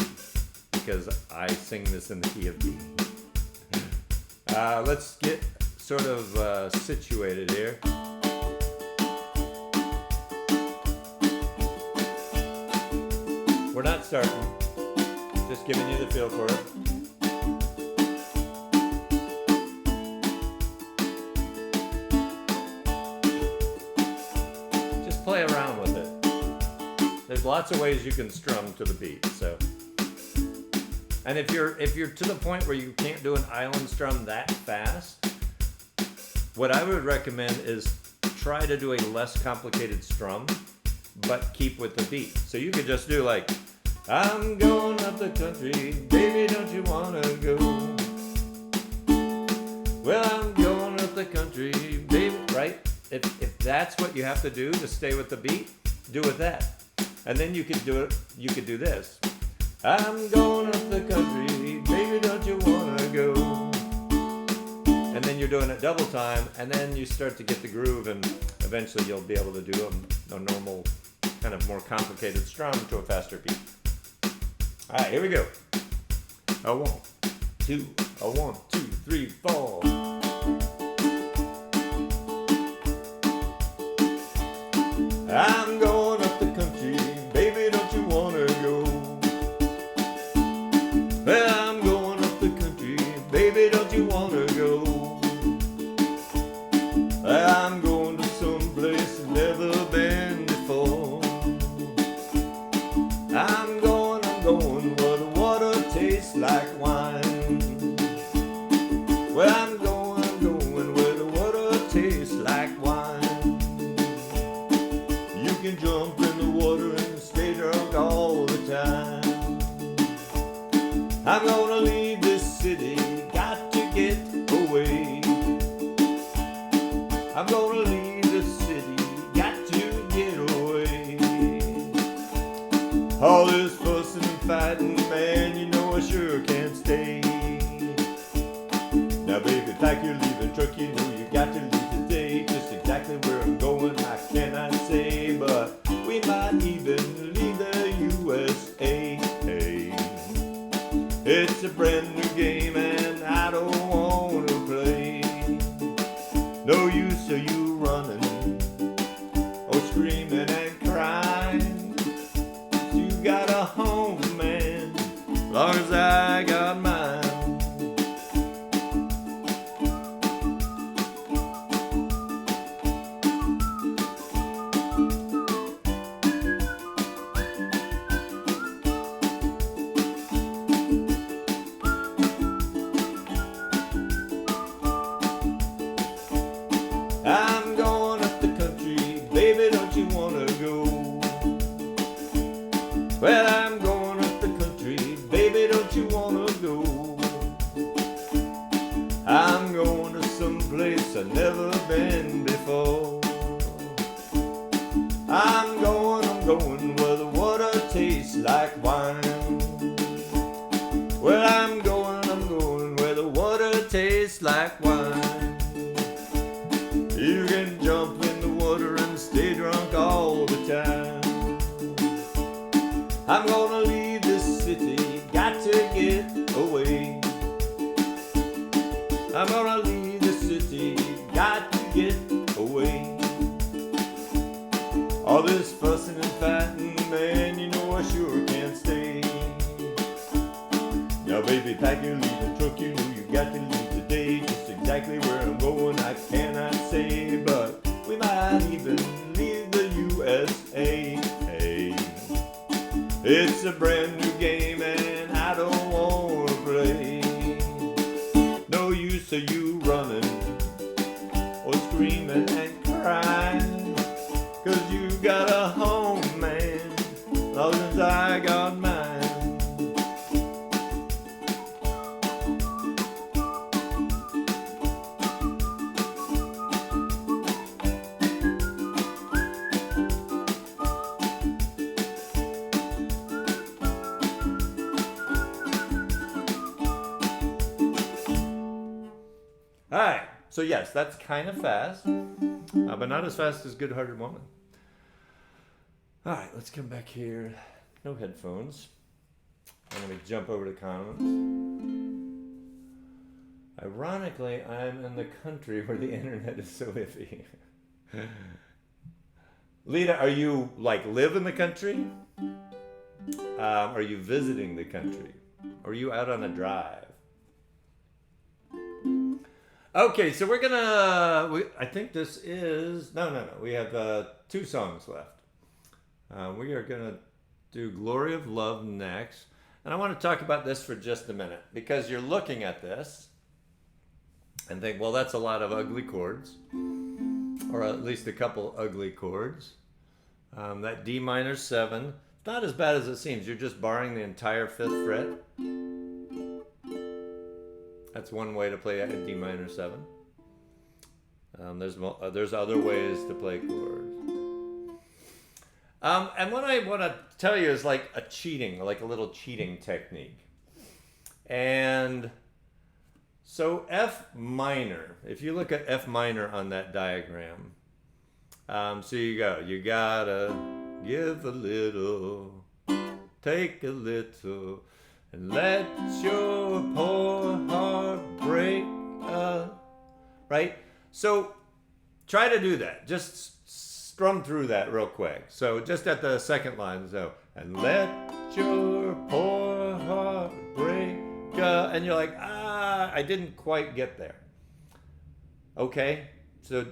because I sing this in the key of D. Let's get sort of situated here. We're not starting, just giving you the feel for it. Just play around with it. There's lots of ways you can strum to the beat. So, and if you're to the point where you can't do an island strum that fast, what I would recommend is try to do a less complicated strum, but keep with the beat. So you could just do like, I'm going up the country, baby, don't you wanna go? Well, I'm going up the country, baby, right? If that's what you have to do to stay with the beat, do with that. And then you could do it, you could do this. I'm going up the country, baby, don't you wanna go? And then you're doing it double time, and then you start to get the groove, and eventually you'll be able to do a normal, kind of more complicated strum to a faster beat. All right, here we go. A 1, 2, a 1, 2, 3, 4. I'm going up the country, baby, don't you wanna go? Well, I'm going up the country, baby, don't you wanna go? I'm going to some place I've never been. going where the water tastes like wine. Well, I'm going where the water tastes like wine. You can jump in the water and stay drunk all the time. I'm gonna leave this city, got to get away. I'm gonna leave this city, got to get away. All this fussing and fighting, man, you know I sure can't stay. Now baby, pack your leaving truck, you know you got to leave today. Just exactly where I'm going, I cannot say, but we might even leave the USA. It's a brand new game and I don't want to play. No use of you running or screaming and crying. You got a home, man, as long as I got mine. I'm going up the country, baby, don't you wanna go? Well, I'm going up the country, baby, don't you wanna go? I'm going to some place I've never been before. I'm going where the water tastes like wine. Well, I'm going where the water tastes like wine. You can jump in the water and stay drunk all the time. I'm gonna leave this city, got to get away. I'm gonna leave the city, got to get away. All this fussing and fighting, man, you know I sure can't stay. Now baby, pack your leaving truck, you know you got to leave today. Just exactly where I'm going, I cannot say, but we might even leave the USA. It's a brand new game and I don't want to play. No use of you running or screaming and crying, 'cause you got a home, man, as long as I got mine. Alright, so yes, that's kind of fast, but not as fast as Good Hearted Woman. Alright, let's come back here. No headphones. I'm going to jump over to comments. Ironically, I'm in the country where the internet is so iffy. Lita, are you live in the country? Are you visiting the country? Or are you out on a drive? Okay, so we're gonna. I think this is no. We have 2 songs left. We are gonna do "Glory of Love" next, and I want to talk about this for just a minute because you're looking at this and think, well, that's a lot of ugly chords, or at least a couple ugly chords. That D minor 7, not as bad as it seems. You're just barring the entire 5th fret. That's one way to play a D minor 7. There's other ways to play chords. And what I want to tell you is like a little cheating technique. And so F minor, if you look at F minor on that diagram, so you gotta give a little, take a little, and let your poor heart break, right? So try to do that. Just strum through that real quick. So just at the second line, so, and let your poor heart break, and you're like, I didn't quite get there. Okay, so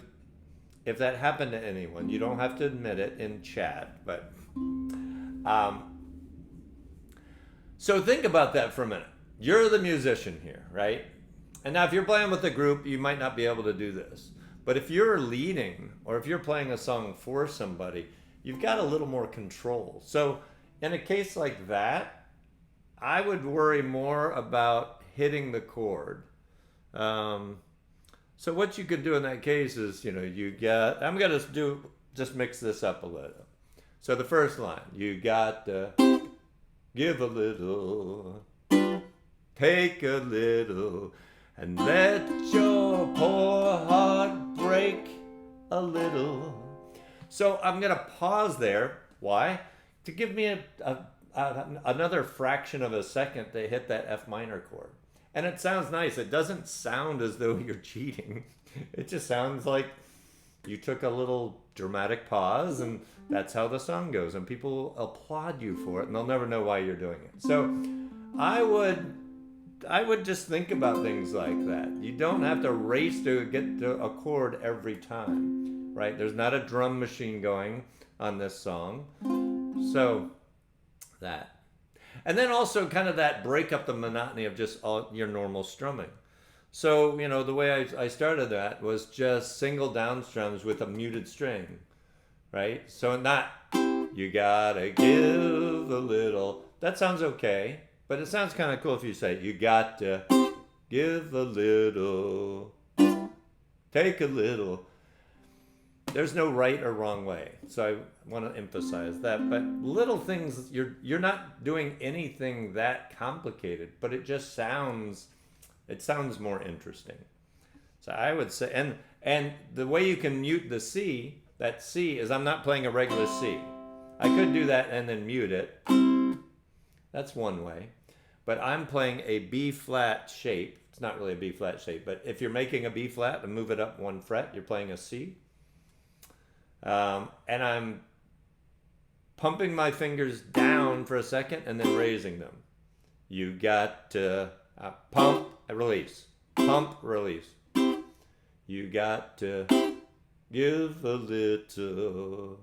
if that happened to anyone, you don't have to admit it in chat, but So think about that for a minute. You're the musician here, right? And now if you're playing with a group, you might not be able to do this. But if you're leading or if you're playing a song for somebody, you've got a little more control. So in a case like that, I would worry more about hitting the chord. So what you could do in that case is, I'm going to just mix this up a little. So the first line, you got to give a little, take a little, and let your poor heart break a little. So I'm going to pause there. Why? To give me another fraction of a second to hit that F minor chord. And it sounds nice. It doesn't sound as though you're cheating. It just sounds like you took a little dramatic pause, and that's how the song goes. And people applaud you for it, and they'll never know why you're doing it. So I would just think about things like that. You don't have to race to get to a chord every time, right? There's not a drum machine going on this song. So that. And then also kind of that break up the monotony of just all your normal strumming. So, the way I started that was just single down strums with a muted string, right? So not, you gotta give a little. That sounds okay, but it sounds kind of cool if you say, you got to give a little, take a little. There's no right or wrong way. So I want to emphasize that. But little things, you're not doing anything that complicated, but it just sounds more interesting. So I would say, and the way you can mute the C, that C is, I'm not playing a regular C. I could do that and then mute it. That's one way. But I'm playing a B flat shape. It's not really a B flat shape, but if you're making a B flat and move it up one fret, you're playing a C. And I'm pumping my fingers down for a second and then raising them. You got to pump, release, pump, release. You got to give a little,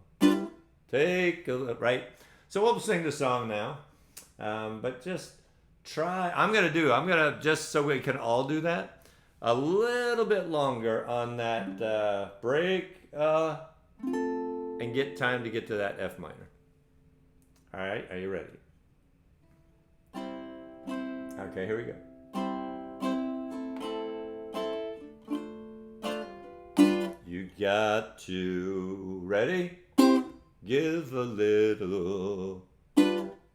take a little, right? So we'll sing the song now, but just try. I'm going to just so we can all do that, a little bit longer on that break, and get time to get to that F minor. All right, are you ready? Okay, here we go. You got to, ready? Give a little,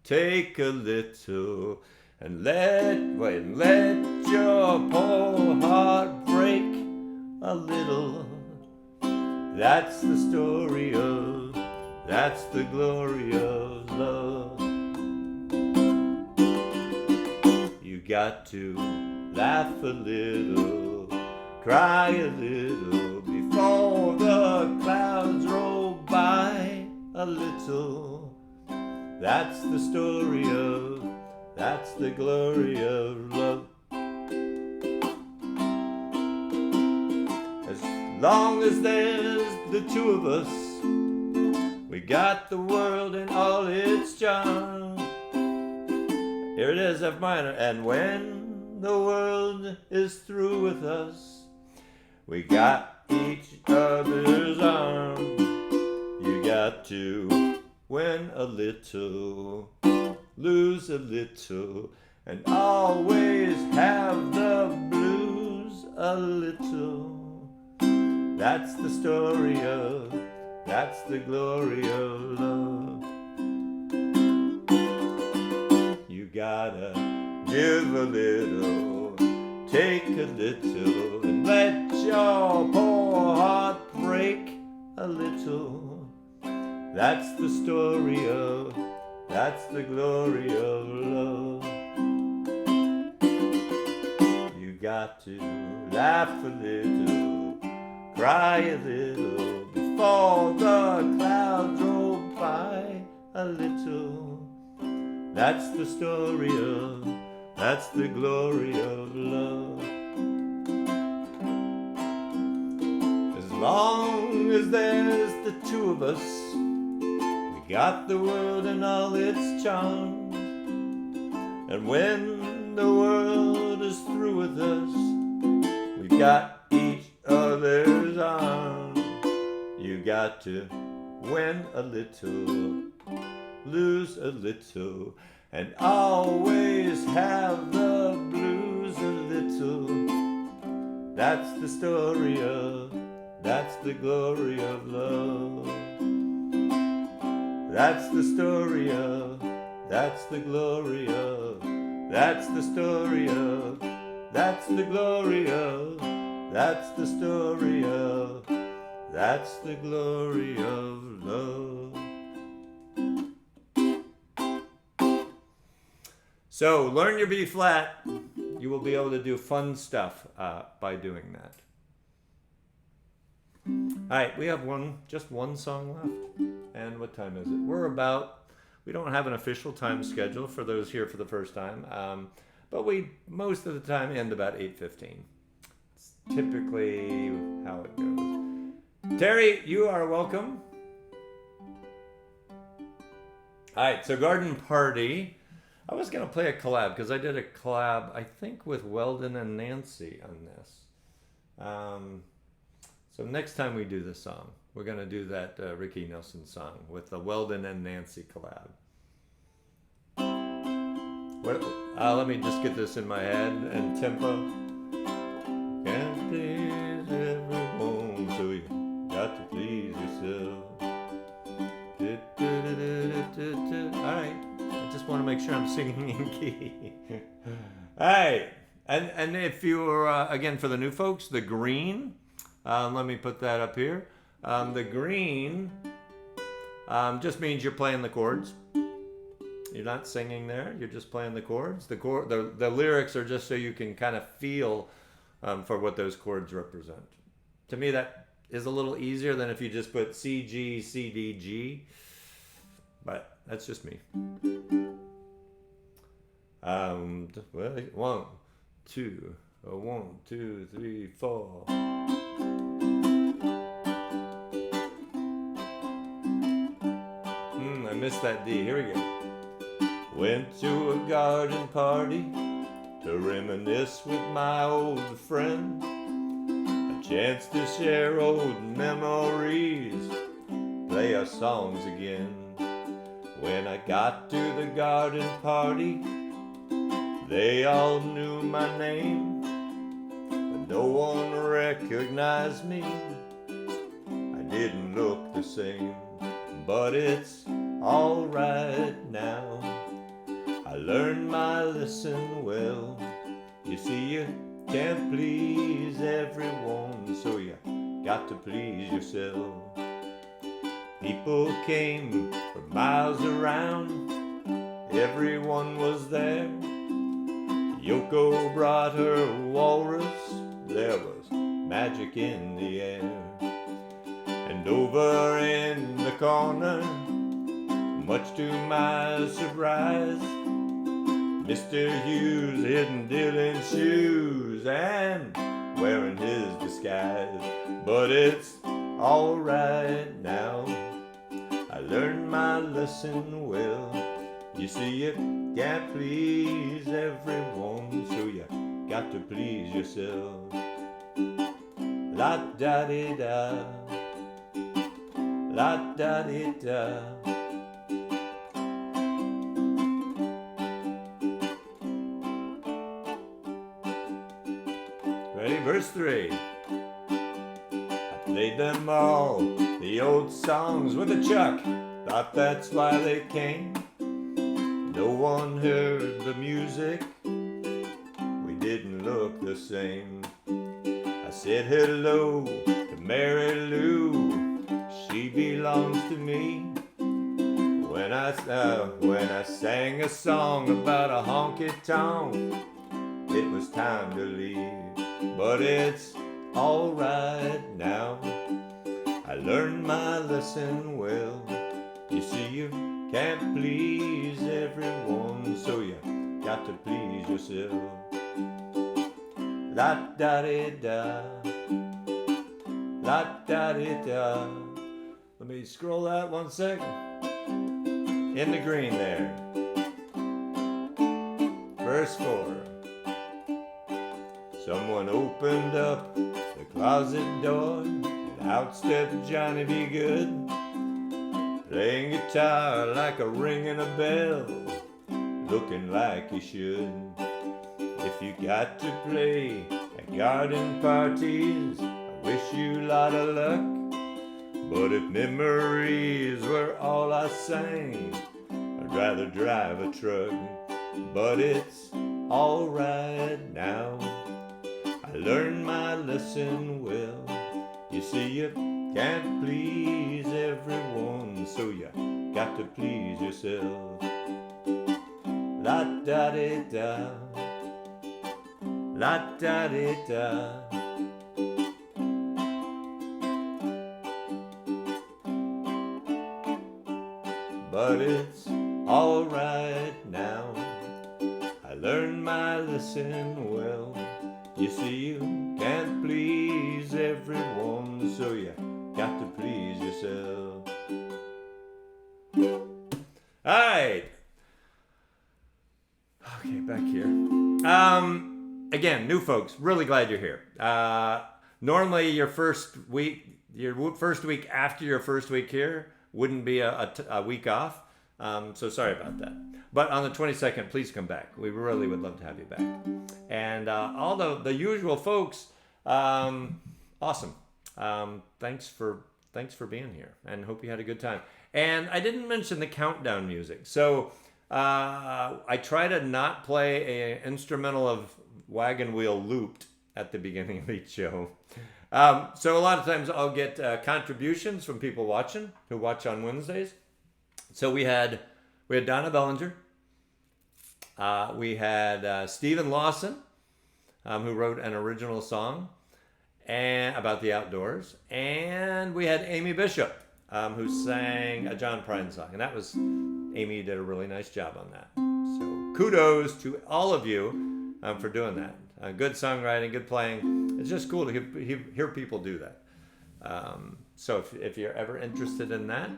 take a little, and let your poor heart break a little. That's the story of, that's the glory of love. You got to laugh a little, cry a little, before the clouds roll by a little. That's the story of, that's the glory of love. As long as there's the two of us, we got the world in all its charm. Here it is, F minor. And when the world is through with us, we got each other's arm. You got to win a little, lose a little, and always have the blues a little. That's the story of, that's the glory of love. You gotta give a little, take a little, and let your poor heart break a little. That's the story of, that's the glory of love. You got to laugh a little, cry a little, before the clouds roll by a little. That's the story of, that's the glory of love. As long as there's the two of us, we got the world and all its charm. And when the world is through with us, we got each other's arms. You got to win a little, lose a little, and always have the blues a little. That's the story of, that's the glory of love. That's the story of, that's the glory of, that's the story of, that's the glory of, that's the story of, that's the glory of love. So learn your B flat. You will be able to do fun stuff by doing that. All right, we have just one song left. And what time is it? We don't have an official time schedule for those here for the first time, but we most of the time end about 8:15. It's typically how it goes. Terry, you are welcome. All right, so Garden Party. I was going to play a collab because I did a collab, I think, with Weldon and Nancy on this. So next time we do this song, we're going to do that Ricky Nelson song with the Weldon and Nancy collab. Let me just get this in my head and tempo. Can't please everyone, so you got to please yourself. All right. I just want to make sure I'm singing in key. All right. And if you're, again, for the new folks, the green, let me put that up here. The green just means you're playing the chords. You're not singing there. You're just playing the chords. The lyrics are just so you can kind of feel for what those chords represent. To me, that is a little easier than if you just put C, G, C, D, G. But that's just me. Well, 1, 2, 1, 2, 3, 4. I missed that D. Here we go. Went to a garden party to reminisce with my old friend. A chance to share old memories, play our songs again. When I got to the garden party, they all knew my name, but no one recognized me. I didn't look the same, but it's all right now. I learned my lesson well. You see, you can't please everyone, so you got to please yourself. People came from miles around, everyone was there. Yoko brought her walrus, there was magic in the air. And over in the corner, much to my surprise, Mr. Hughes hidden Dylan's shoes and wearing his disguise. But it's all right now. I learned my lesson well. You see, you can't please everyone, so you got to please yourself. La da di da, la da di da. Ready, verse 3. I played them all, the old songs with a chuck. Thought that's why they came. No one heard the music, we didn't look the same. I said hello to Mary Lou, she belongs to me. When I sang a song about a honky-tonk, it was time to leave, but it's all right now. I learned my lesson well. You see, you can't please everyone, so you got to please yourself. La da di da, la da di da. Let me scroll that 1 second. In the green there. Verse 4. Someone opened up the closet door, and out stepped Johnny B. Good, playing guitar like a ringing a bell, looking like he should. If you got to play at garden parties, I wish you a lot of luck. But if memories were all I sang, I'd rather drive a truck. But it's alright now, I learned my lesson well. You see, you can't please everyone, so you got to please yourself. La-da-di-da, la-da-di-da. But it's alright now, I learned my lesson well. You see, you can't please everyone, so you got to please yourself. Alright. Okay, back here. Again, new folks, really glad you're here. Normally your first week after your first week here wouldn't be a week off. So sorry about that. But on the 22nd, please come back. We really would love to have you back. And all the usual folks, awesome. Thanks for being here, and hope you had a good time. And I didn't mention the countdown music. So I try to not play an instrumental of Wagon Wheel Looped at the beginning of each show. So a lot of times I'll get contributions from people who watch on Wednesdays. So we had Donna Bellinger. We had Stephen Lawson, who wrote an original song about the outdoors. And we had Amy Bishop, who sang a John Prine song. And Amy did a really nice job on that. So kudos to all of you for doing that. Good songwriting, good playing. It's just cool to hear people do that. So if you're ever interested in that,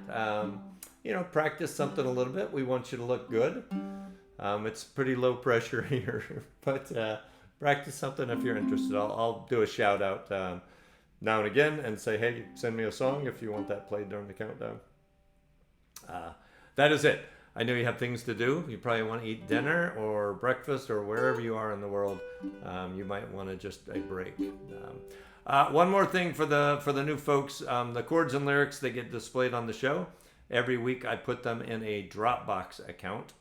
practice something a little bit. We want you to look good. It's pretty low pressure here, but practice something if you're interested. I'll do a shout out now and again and say, hey, send me a song if you want that played during the countdown. That is it. I know you have things to do. You probably want to eat dinner or breakfast or wherever you are in the world. You might want to just a break. One more thing for the new folks, the chords and lyrics that get displayed on the show. Every week I put them in a Dropbox account,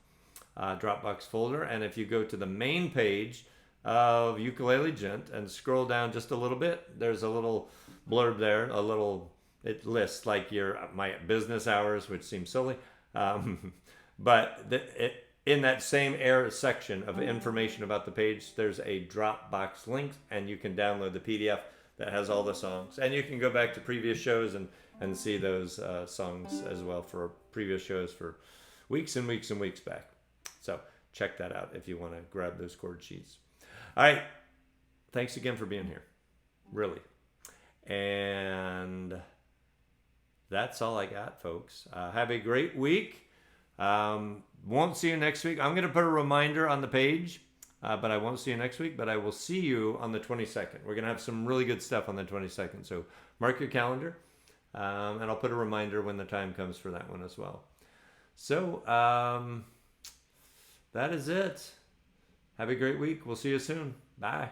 Dropbox folder. And if you go to the main page of Ukulele Gent and scroll down just a little bit, there's a little blurb there, it lists like my business hours, which seems silly. But in that same section of information about the page, there's a Dropbox link, and you can download the PDF that has all the songs. And you can go back to previous shows and see those songs as well for previous shows for weeks and weeks and weeks back. So check that out if you want to grab those chord sheets. All right. Thanks again for being here. Really. And that's all I got, folks. Have a great week. Won't see you next week. I'm going to put a reminder on the page, but I won't see you next week. But I will see you on the 22nd. We're going to have some really good stuff on the 22nd. So mark your calendar, and I'll put a reminder when the time comes for that one as well. So that is it. Have a great week. We'll see you soon. Bye.